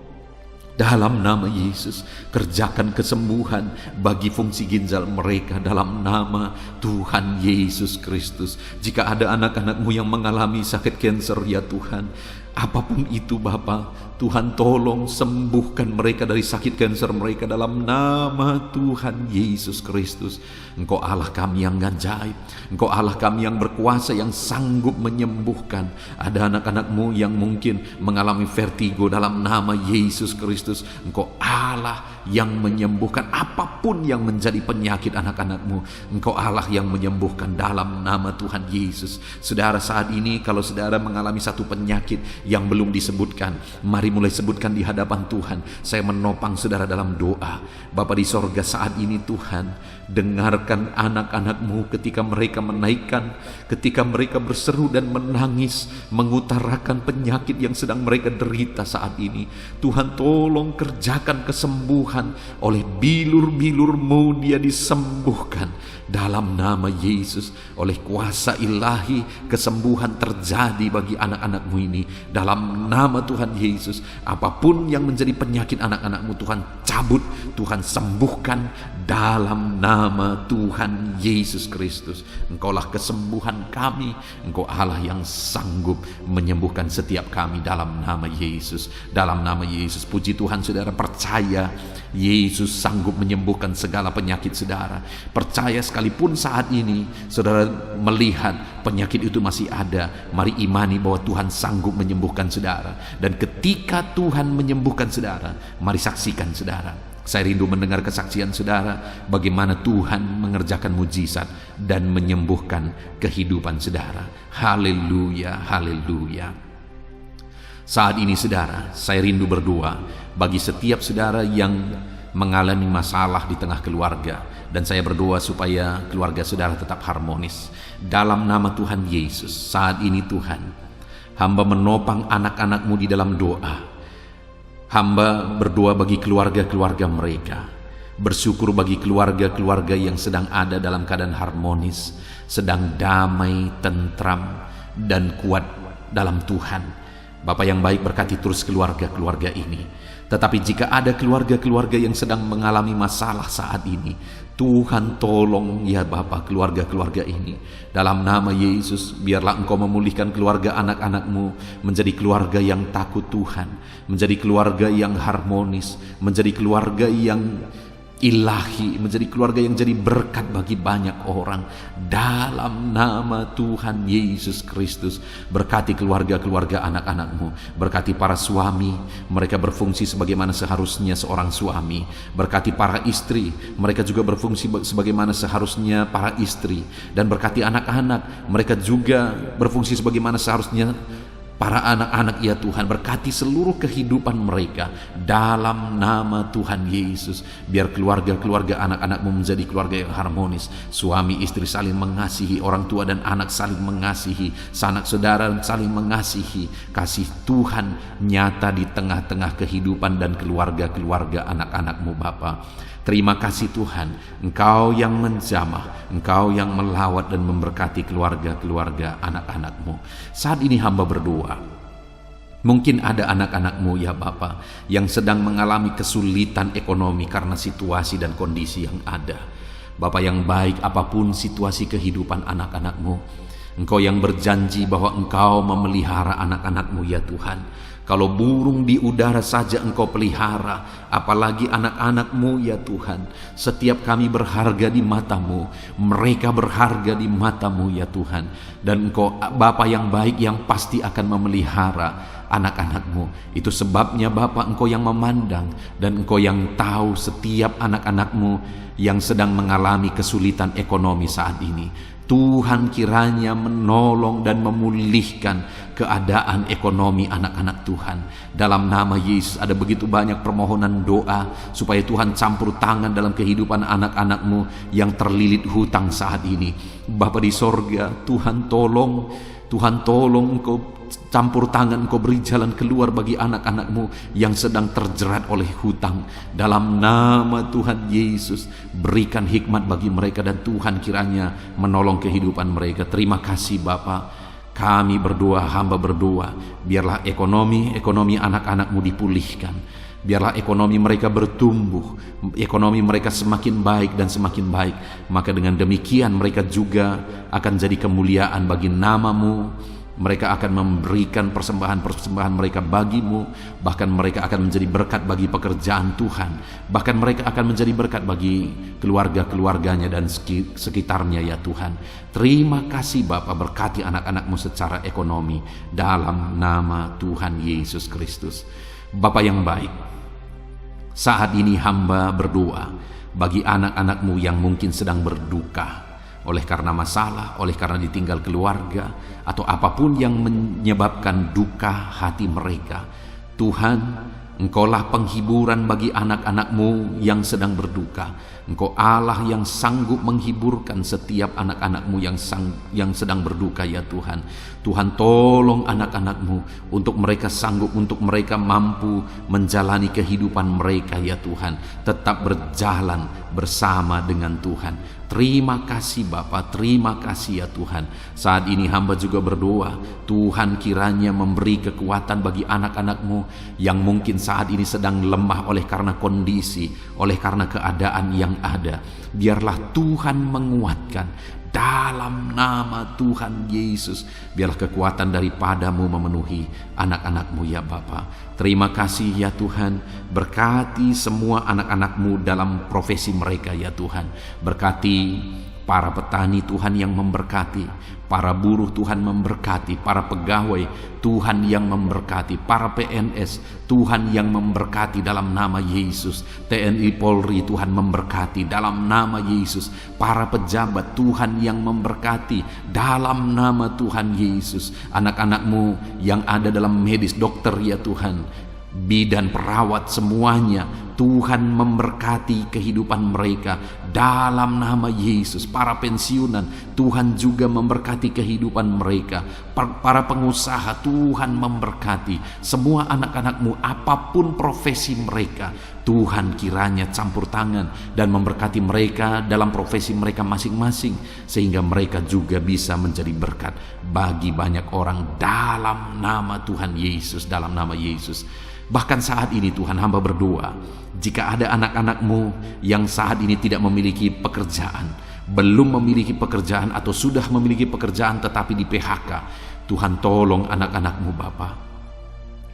dalam nama Yesus, kerjakan kesembuhan bagi fungsi ginjal mereka dalam nama Tuhan Yesus Kristus. Jika ada anak-anak-Mu yang mengalami sakit kanker ya Tuhan, apapun itu Bapa, Tuhan tolong sembuhkan mereka dari sakit kanker mereka dalam nama Tuhan Yesus Kristus. Engkau Allah kami yang ajaib, Engkau Allah kami yang berkuasa, yang sanggup menyembuhkan. Ada anak-anak-Mu yang mungkin mengalami vertigo, dalam nama Yesus Kristus, Engkau Allah yang menyembuhkan apapun yang menjadi penyakit anak-anak-Mu. Engkau Allah yang menyembuhkan dalam nama Tuhan Yesus. Saudara, saat ini kalau saudara mengalami satu penyakit yang belum disebutkan, mari mulai sebutkan di hadapan Tuhan. Saya menopang saudara dalam doa. Bapa di sorga, saat ini Tuhan, dengarkan anak-anak-Mu ketika mereka menaikkan, ketika mereka berseru dan menangis, mengutarakan penyakit yang sedang mereka derita saat ini. Tuhan tolong kerjakan kesembuhan. Oleh bilur-bilur-Mu dia disembuhkan dalam nama Yesus. Oleh kuasa ilahi, kesembuhan terjadi bagi anak-anak-Mu ini dalam nama Tuhan Yesus. Apapun yang menjadi penyakit anak-anak-Mu, Tuhan cabut, Tuhan sembuhkan dalam nama Tuhan Yesus Kristus. Engkaulah kesembuhan kami, Engkau Allah yang sanggup menyembuhkan setiap kami dalam nama Yesus. Dalam nama Yesus, puji Tuhan, saudara percaya Yesus sanggup menyembuhkan segala penyakit saudara. Percaya sekalipun saat ini saudara melihat penyakit itu masih ada, mari imani bahwa Tuhan sanggup menyembuhkan saudara. Dan ketika Tuhan menyembuhkan saudara, mari saksikan saudara. Saya rindu mendengar kesaksian saudara bagaimana Tuhan mengerjakan mujizat dan menyembuhkan kehidupan saudara. Haleluya, haleluya. Saat ini saudara, saya rindu berdoa bagi setiap saudara yang mengalami masalah di tengah keluarga, dan saya berdoa supaya keluarga saudara tetap harmonis. Dalam nama Tuhan Yesus, saat ini Tuhan, hamba menopang anak-anak-Mu di dalam doa. Hamba berdoa bagi keluarga-keluarga mereka, bersyukur bagi keluarga-keluarga yang sedang ada dalam keadaan harmonis, sedang damai, tentram, dan kuat dalam Tuhan. Bapa yang baik, berkati terus keluarga-keluarga ini. Tetapi jika ada keluarga-keluarga yang sedang mengalami masalah saat ini, Tuhan tolong ya Bapa keluarga-keluarga ini. Dalam nama Yesus, biarlah Engkau memulihkan keluarga anak-anak-Mu menjadi keluarga yang takut Tuhan, menjadi keluarga yang harmonis, menjadi keluarga yang ilahi, menjadi keluarga yang jadi berkat bagi banyak orang. Dalam nama Tuhan Yesus Kristus, berkati keluarga-keluarga anak-anak-Mu, berkati para suami, mereka berfungsi sebagaimana seharusnya seorang suami, berkati para istri, mereka juga berfungsi sebagaimana seharusnya para istri, dan berkati anak-anak, mereka juga berfungsi sebagaimana seharusnya para anak-anak ya Tuhan. Berkati seluruh kehidupan mereka dalam nama Tuhan Yesus. Biar keluarga-keluarga anak-anak-Mu menjadi keluarga yang harmonis, suami istri saling mengasihi, orang tua dan anak saling mengasihi, sanak saudara saling mengasihi. Kasih Tuhan nyata di tengah-tengah kehidupan dan keluarga-keluarga anak-anak-Mu Bapa. Terima kasih Tuhan, Engkau yang menjamah, Engkau yang melawat dan memberkati keluarga-keluarga anak-anak-Mu. Saat ini hamba berdoa, mungkin ada anak-anak-Mu ya Bapa yang sedang mengalami kesulitan ekonomi karena situasi dan kondisi yang ada. Bapa yang baik, apapun situasi kehidupan anak-anak-Mu, Engkau yang berjanji bahwa Engkau memelihara anak-anak-Mu ya Tuhan. Kalau burung di udara saja Engkau pelihara, apalagi anak-anak-Mu ya Tuhan. Setiap kami berharga di mata-Mu, mereka berharga di mata-Mu ya Tuhan. Dan Engkau Bapa yang baik yang pasti akan memelihara anak-anak-Mu. Itu sebabnya Bapa, Engkau yang memandang dan Engkau yang tahu setiap anak-anak-Mu yang sedang mengalami kesulitan ekonomi saat ini. Tuhan kiranya menolong dan memulihkan keadaan ekonomi anak-anak Tuhan. Dalam nama Yesus, ada begitu banyak permohonan doa supaya Tuhan campur tangan dalam kehidupan anak-anak-Mu yang terlilit hutang saat ini. Bapa di sorga, Tuhan tolong Engkau campur tangan, Engkau beri jalan keluar bagi anak-anak-Mu yang sedang terjerat oleh hutang. Dalam nama Tuhan Yesus, berikan hikmat bagi mereka dan Tuhan kiranya menolong kehidupan mereka. Terima kasih Bapa. Kami berdoa, hamba berdoa, biarlah ekonomi anak-anak-Mu dipulihkan. Biarlah ekonomi mereka bertumbuh, ekonomi mereka semakin baik dan semakin baik. Maka dengan demikian mereka juga akan jadi kemuliaan bagi nama-Mu. Mereka akan memberikan persembahan-persembahan mereka bagi-Mu. Bahkan mereka akan menjadi berkat bagi pekerjaan Tuhan. Bahkan mereka akan menjadi berkat bagi keluarga-keluarganya dan sekitarnya ya Tuhan. Terima kasih Bapa, berkati anak-anak-Mu secara ekonomi dalam nama Tuhan Yesus Kristus. Bapa yang baik, saat ini hamba berdoa bagi anak-anak-Mu yang mungkin sedang berduka oleh karena masalah, oleh karena ditinggal keluarga, atau apapun yang menyebabkan duka hati mereka. Tuhan, Engkaulah penghiburan bagi anak-anak-Mu yang sedang berduka. Engkau Allah yang sanggup menghiburkan setiap anak-anak-Mu yang sedang berduka ya Tuhan. Tuhan tolong anak-anak-Mu untuk mereka sanggup, untuk mereka mampu menjalani kehidupan mereka ya Tuhan. Tetap berjalan bersama dengan Tuhan. Terima kasih Bapa, terima kasih ya Tuhan. Saat ini hamba juga berdoa, Tuhan kiranya memberi kekuatan bagi anak-anak-Mu yang mungkin saat ini sedang lemah oleh karena kondisi, oleh karena keadaan yang ada. Biarlah Tuhan menguatkan dalam nama Tuhan Yesus. Biarlah kekuatan daripada-Mu memenuhi anak-anak-Mu ya Bapa. Terima kasih ya Tuhan. Berkati semua anak-anak-Mu dalam profesi mereka ya Tuhan. Berkati para petani Tuhan yang memberkati, para buruh Tuhan memberkati, para pegawai Tuhan yang memberkati, para PNS Tuhan yang memberkati dalam nama Yesus. TNI Polri Tuhan memberkati dalam nama Yesus. Para pejabat Tuhan yang memberkati dalam nama Tuhan Yesus. Anak-anak-Mu yang ada dalam medis, dokter ya Tuhan, bidan, perawat semuanya Tuhan memberkati kehidupan mereka dalam nama Yesus. Para pensiunan, Tuhan juga memberkati kehidupan mereka. Para pengusaha, Tuhan memberkati. Semua anak-anak-Mu, apapun profesi mereka, Tuhan kiranya campur tangan dan memberkati mereka dalam profesi mereka masing-masing, sehingga mereka juga bisa menjadi berkat bagi banyak orang dalam nama Tuhan Yesus, dalam nama Yesus. Bahkan saat ini Tuhan, hamba berdoa, jika ada anak-anak-Mu yang saat ini tidak memiliki pekerjaan, belum memiliki pekerjaan atau sudah memiliki pekerjaan tetapi di PHK, Tuhan tolong anak-anak-Mu Bapa.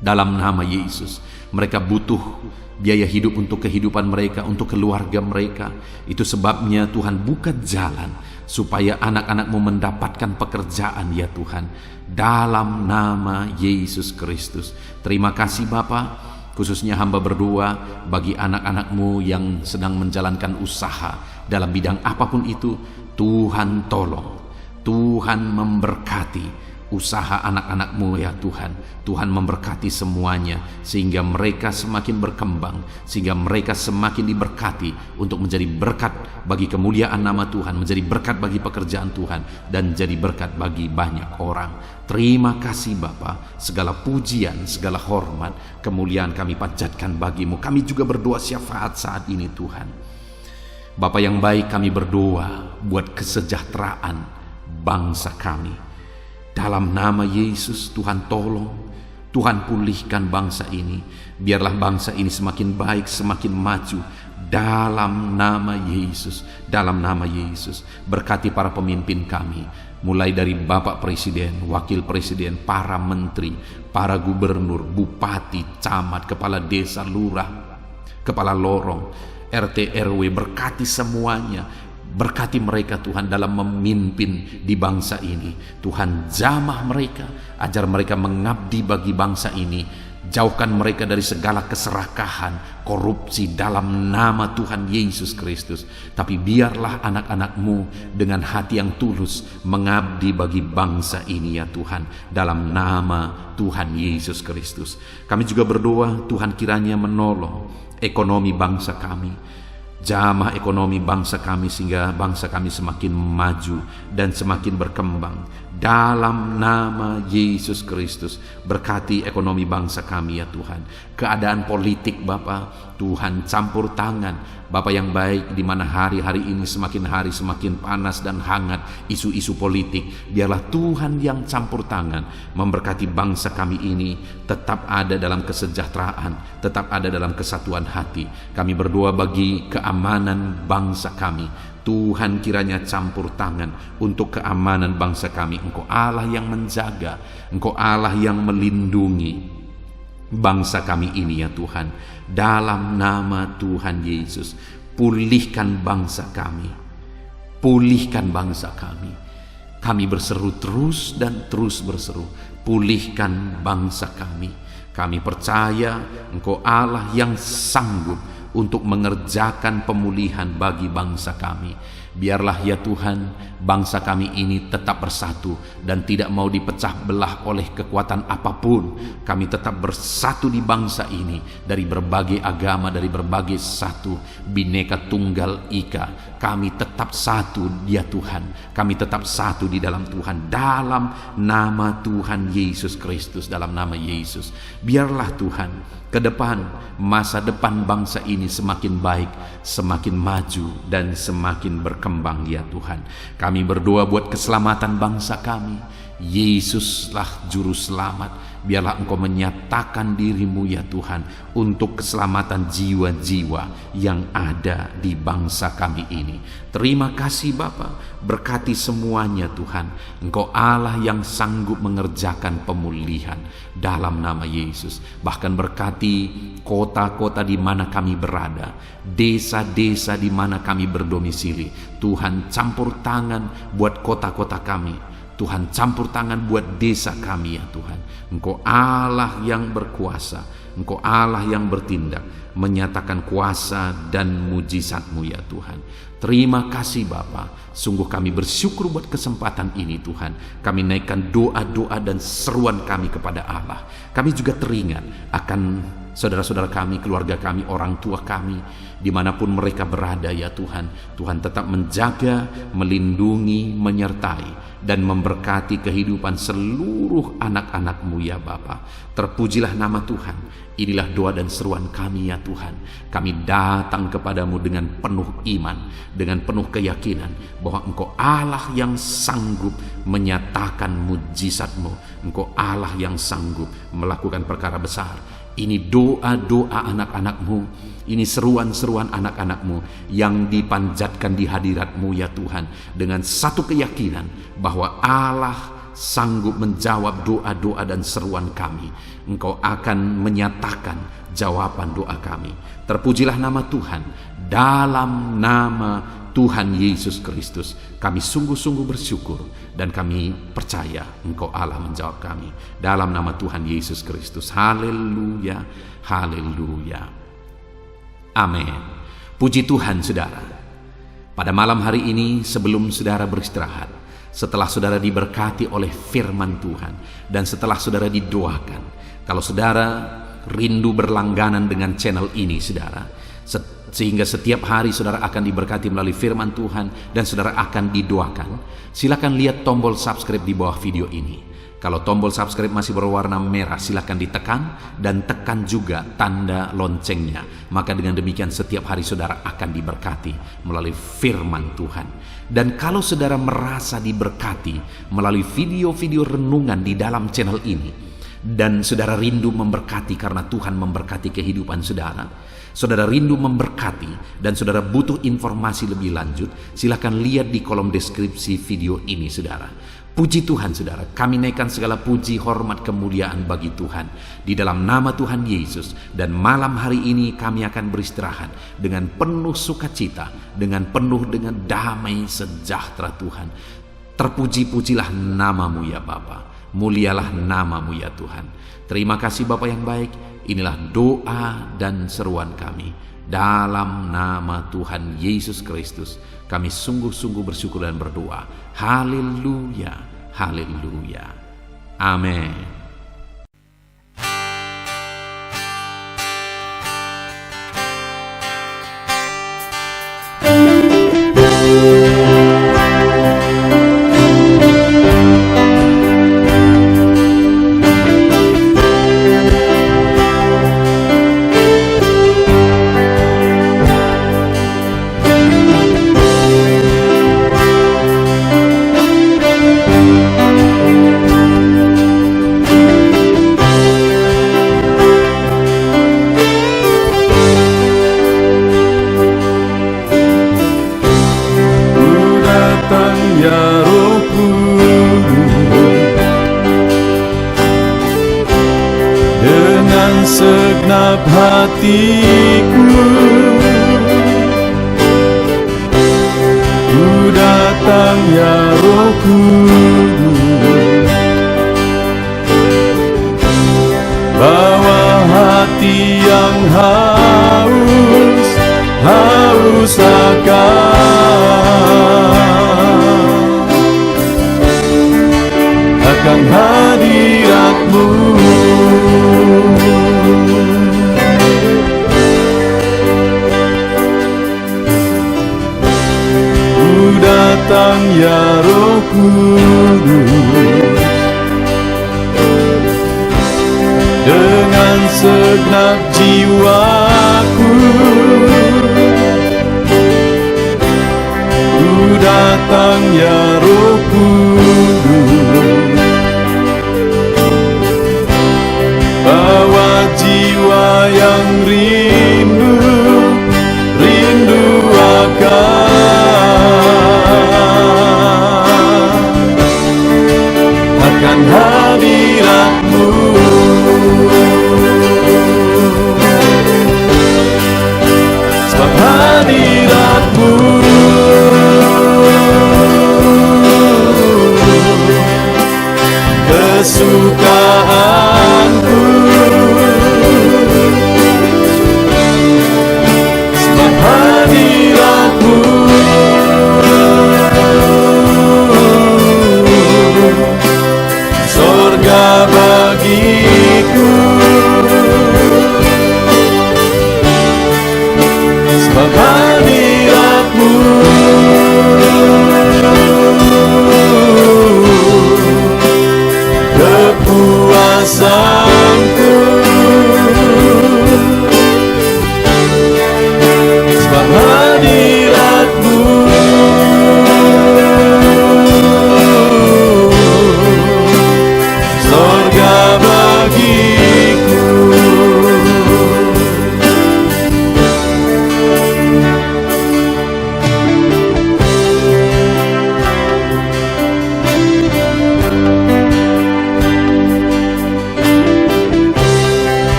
Dalam nama Yesus, mereka butuh biaya hidup untuk kehidupan mereka, untuk keluarga mereka. Itu sebabnya Tuhan buka jalan supaya anak-anak-Mu mendapatkan pekerjaan ya Tuhan, dalam nama Yesus Kristus. Terima kasih Bapa. Khususnya hamba berdoa bagi anak-anak-Mu yang sedang menjalankan usaha dalam bidang apapun itu. Tuhan tolong, Tuhan memberkati usaha anak-anak-Mu ya Tuhan. Tuhan memberkati semuanya sehingga mereka semakin berkembang, sehingga mereka semakin diberkati untuk menjadi berkat bagi kemuliaan nama Tuhan, menjadi berkat bagi pekerjaan Tuhan, dan jadi berkat bagi banyak orang. Terima kasih Bapa. Segala pujian, segala hormat, kemuliaan kami panjatkan bagi-Mu. Kami juga berdoa syafaat saat ini Tuhan. Bapa yang baik, kami berdoa buat kesejahteraan bangsa kami. Dalam nama Yesus, Tuhan tolong, Tuhan pulihkan bangsa ini. Biarlah bangsa ini semakin baik, semakin maju. Dalam nama Yesus, dalam nama Yesus. Berkati para pemimpin kami, mulai dari Bapak Presiden, Wakil Presiden, para menteri, para gubernur, bupati, camat, kepala desa, lurah, kepala lorong, RT RW. Berkati semuanya. Berkati mereka Tuhan dalam memimpin di bangsa ini. Tuhan jamah mereka, ajar mereka mengabdi bagi bangsa ini. Jauhkan mereka dari segala keserakahan, korupsi dalam nama Tuhan Yesus Kristus. Tapi biarlah anak-anak-Mu dengan hati yang tulus mengabdi bagi bangsa ini ya Tuhan, dalam nama Tuhan Yesus Kristus. Kami juga berdoa Tuhan kiranya menolong ekonomi bangsa kami. Jamah ekonomi bangsa kami sehingga bangsa kami semakin maju dan semakin berkembang. Dalam nama Yesus Kristus, berkati ekonomi bangsa kami ya Tuhan. Keadaan politik Bapa, Tuhan campur tangan. Bapa yang baik, di mana hari-hari ini semakin hari semakin panas dan hangat isu-isu politik. Biarlah Tuhan yang campur tangan memberkati bangsa kami ini tetap ada dalam kesejahteraan, tetap ada dalam kesatuan hati. Kami berdoa bagi keamanan bangsa kami. Tuhan kiranya campur tangan untuk keamanan bangsa kami. Engkau Allah yang menjaga, Engkau Allah yang melindungi bangsa kami ini ya Tuhan. Dalam nama Tuhan Yesus, pulihkan bangsa kami, pulihkan bangsa kami. Kami berseru terus dan terus berseru, pulihkan bangsa kami. Kami percaya Engkau Allah yang sanggup untuk mengerjakan pemulihan bagi bangsa kami. Biarlah ya Tuhan, bangsa kami ini tetap bersatu dan tidak mau dipecah belah oleh kekuatan apapun. Kami tetap bersatu di bangsa ini, dari berbagai agama, dari berbagai satu, Bhinneka Tunggal Ika. Kami tetap satu ya Tuhan. Kami tetap satu di dalam Tuhan, dalam nama Tuhan Yesus Kristus, dalam nama Yesus. Biarlah Tuhan, ke depan, masa depan bangsa ini semakin baik, semakin maju dan semakin berkembang ya Tuhan. Kami berdoa buat keselamatan bangsa kami. Yesuslah juru selamat. Biarlah Engkau menyatakan diri-Mu ya Tuhan untuk keselamatan jiwa-jiwa yang ada di bangsa kami ini. Terima kasih Bapa, berkati semuanya Tuhan. Engkau Allah yang sanggup mengerjakan pemulihan dalam nama Yesus. Bahkan berkati kota-kota di mana kami berada, desa-desa di mana kami berdomisili. Tuhan campur tangan buat kota-kota kami. Tuhan campur tangan buat desa kami ya Tuhan. Engkau Allah yang berkuasa, Engkau Allah yang bertindak, menyatakan kuasa dan mujizat-Mu ya Tuhan. Terima kasih Bapa. Sungguh kami bersyukur buat kesempatan ini Tuhan. Kami naikkan doa-doa dan seruan kami kepada Allah. Kami juga teringat akan saudara-saudara kami, keluarga kami, orang tua kami, dimanapun mereka berada ya Tuhan. Tuhan tetap menjaga, melindungi, menyertai, dan memberkati kehidupan seluruh anak-anak-Mu ya Bapa. Terpujilah nama Tuhan. Inilah doa dan seruan kami ya Tuhan. Kami datang kepadamu dengan penuh iman, dengan penuh keyakinan bahwa Engkau Allah yang sanggup menyatakan mujizat-Mu. Engkau Allah yang sanggup melakukan perkara besar. Ini doa-doa anak-anak-Mu, ini seruan-seruan anak-anak-Mu yang dipanjatkan di hadirat-Mu ya Tuhan, dengan satu keyakinan bahwa Allah sanggup menjawab doa-doa dan seruan kami. Engkau akan menyatakan jawaban doa kami. Terpujilah nama Tuhan. Dalam nama Tuhan Yesus Kristus kami sungguh-sungguh bersyukur, dan kami percaya Engkau Allah menjawab kami. Dalam nama Tuhan Yesus Kristus. Haleluya, haleluya. Amin. Puji Tuhan saudara. Pada malam hari ini sebelum saudara beristirahat, setelah saudara diberkati oleh firman Tuhan, dan setelah saudara didoakan, kalau saudara rindu berlangganan dengan channel ini saudara, sehingga setiap hari saudara akan diberkati melalui firman Tuhan dan saudara akan didoakan, silakan lihat tombol subscribe di bawah video ini. Kalau tombol subscribe masih berwarna merah, silakan ditekan, dan tekan juga tanda loncengnya. Maka dengan demikian setiap hari saudara akan diberkati melalui firman Tuhan. Dan kalau saudara merasa diberkati melalui video-video renungan di dalam channel ini, dan saudara rindu memberkati karena Tuhan memberkati kehidupan saudara, saudara rindu memberkati dan saudara butuh informasi lebih lanjut, silakan lihat di kolom deskripsi video ini saudara. Puji Tuhan saudara, kami naikkan segala puji, hormat, kemuliaan bagi Tuhan di dalam nama Tuhan Yesus. Dan malam hari ini kami akan beristirahat dengan penuh sukacita, dengan damai sejahtera Tuhan. Terpuji-pujilah namamu ya Bapa, mulialah namamu ya Tuhan. Terima kasih Bapa yang baik. Inilah doa dan seruan kami dalam nama Tuhan Yesus Kristus. Kami sungguh-sungguh bersyukur dan berdoa. Haleluya, haleluya. Amin. Segenap hatiku ku datang ya Roh Kudus, bawa hati yang haus akan hadirat-Mu. Datang ya Roh Kudus, dengan segenap jiwaku ku datang ya Roh Kudus, bawa jiwa yang rindu akan hadirat-Mu. Sebab hadirat-Mu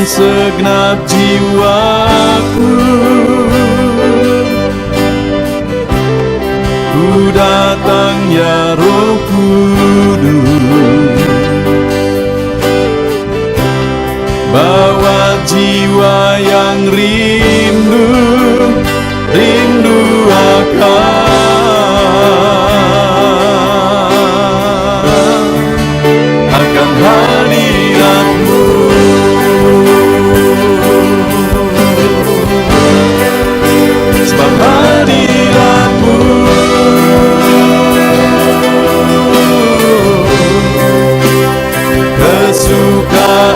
segenap jiwaku. Ku datang ya Roh Kudus, bawa jiwa yang rindu akan hadirat-Mu. Sebab hadirat-Mu kesukaanku.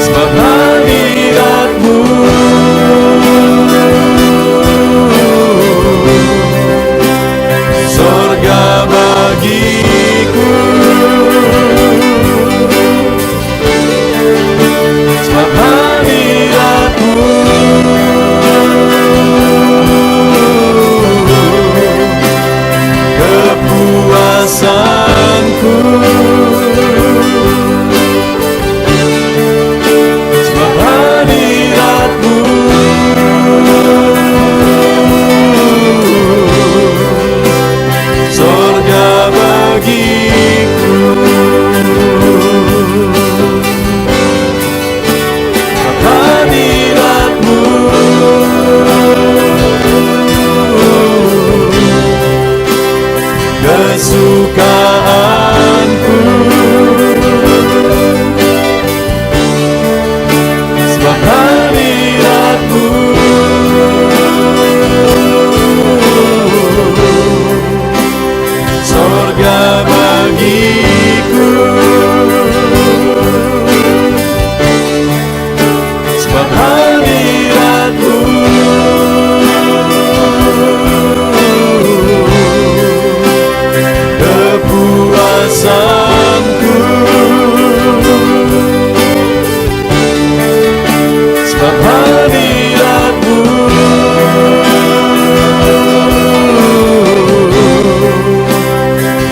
Sebab hadirat-Mu sorga bagiku. Sebab hadirat-Mu kepuasanku. Sebab hadirat-Mu sorga bagiku. Sebab hadirat-Mu kesukaanku. Sebab hadirat-Mu sorga bagiku. Sebab hadirat-Mu kepuasanku. Sebab hadirat-Mu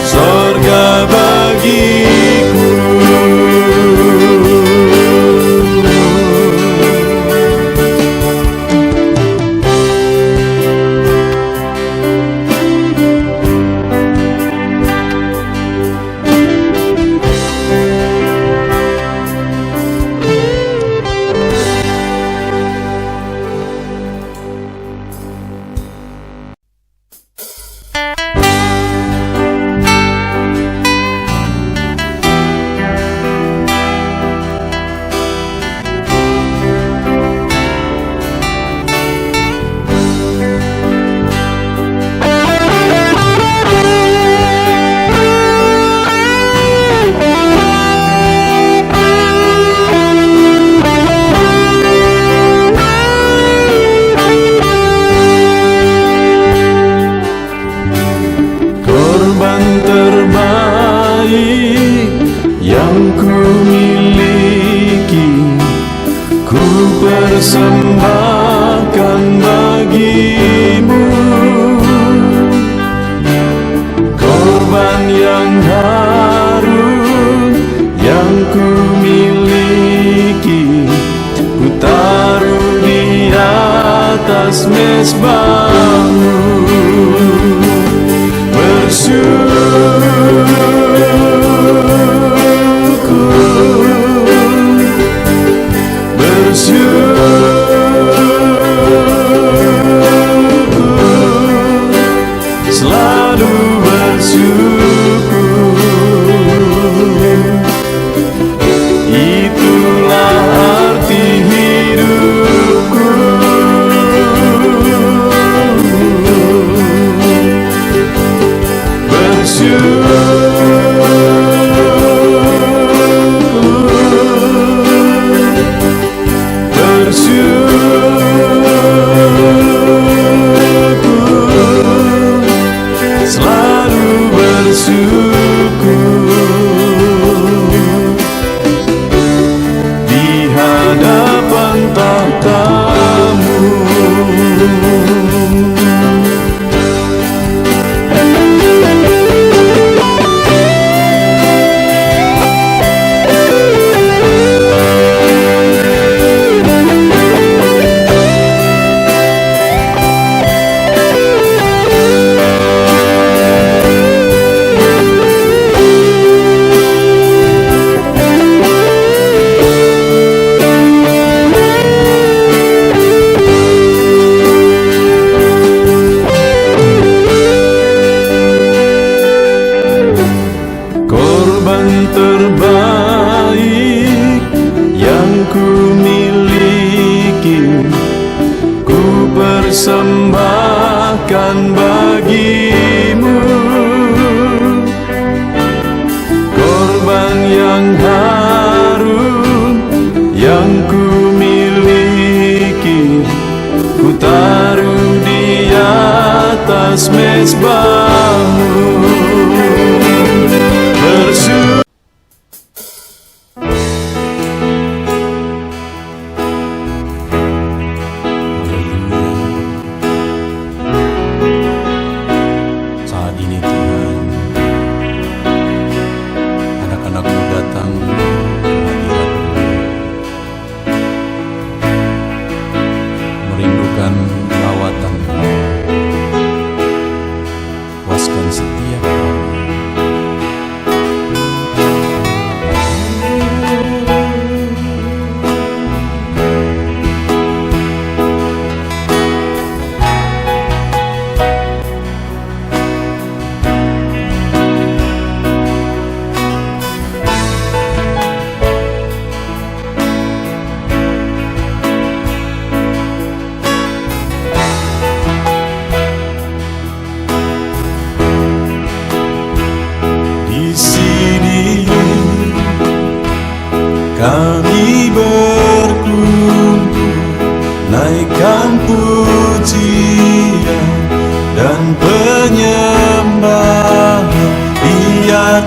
sorga bagiku. Korban terbaik yang ku miliki, ku persembahkan bagi-Mu. Korban yang harum yang ku miliki, ku taruh di atas mezbah-Mu. Selalu bersyukur, itulah arti hidupku. Selalu bersyukur di hadapan tahta-Mu.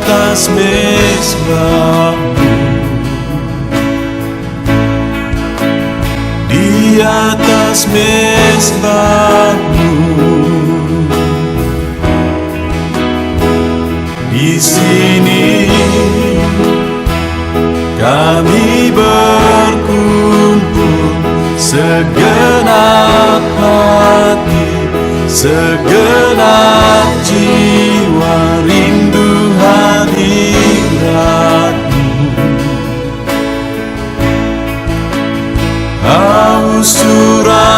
atas mezbamu, di atas mezbamu. Di sini kami berkumpul, segenap hati, segenap jiwa, rindu hadirat-Mu. Haus urapan-Mu,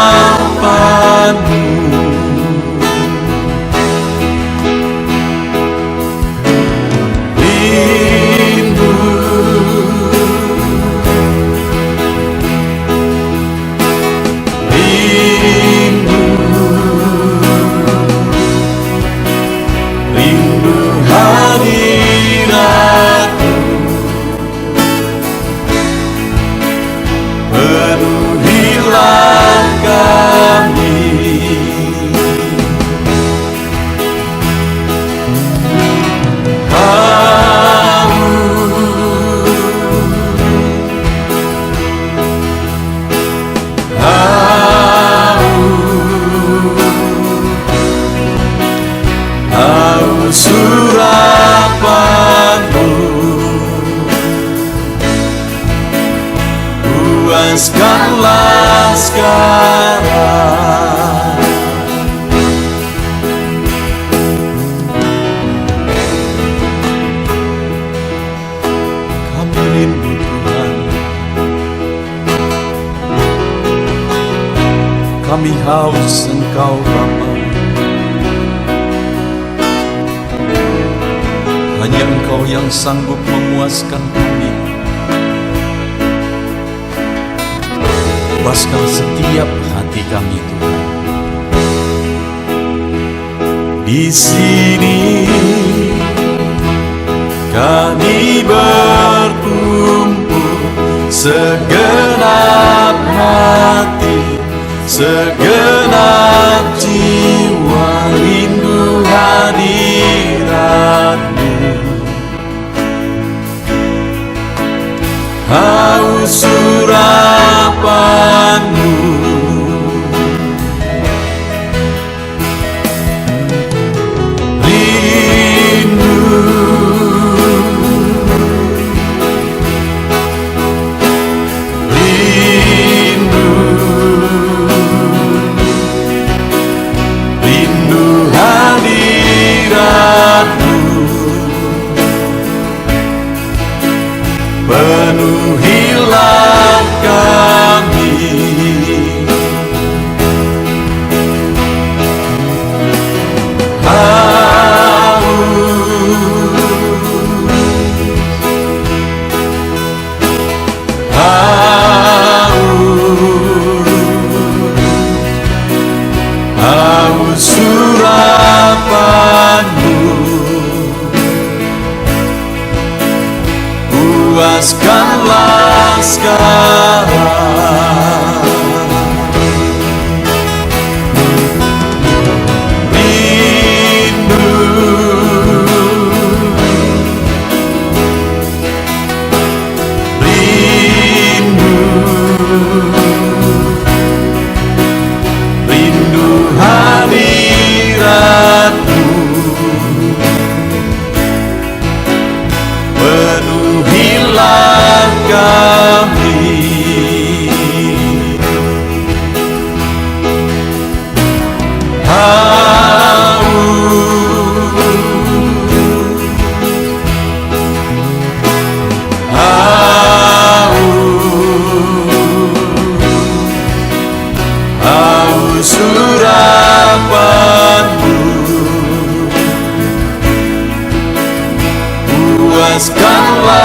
surapan-Mu, puaskanlah sekarang. Kami rindu Tuhan, kami haus Engkau Bapa. Hanya Engkau yang sanggup memuaskan kami. Puaskan setiap hati kami, Tuhan. Di sini kami berkumpul, segenap hati, segenap jiwa, rindu hadirat-Mu. Haus urapan-Mu, rindu, rindu, rindu hadirat-Mu. Penuhilah kami, haus surapan-Mu, puaskanlah sekarang. Rindu, rindu, rindu hadirat-Mu. Penuhilah kami, haus surapan-Mu, puaskanlah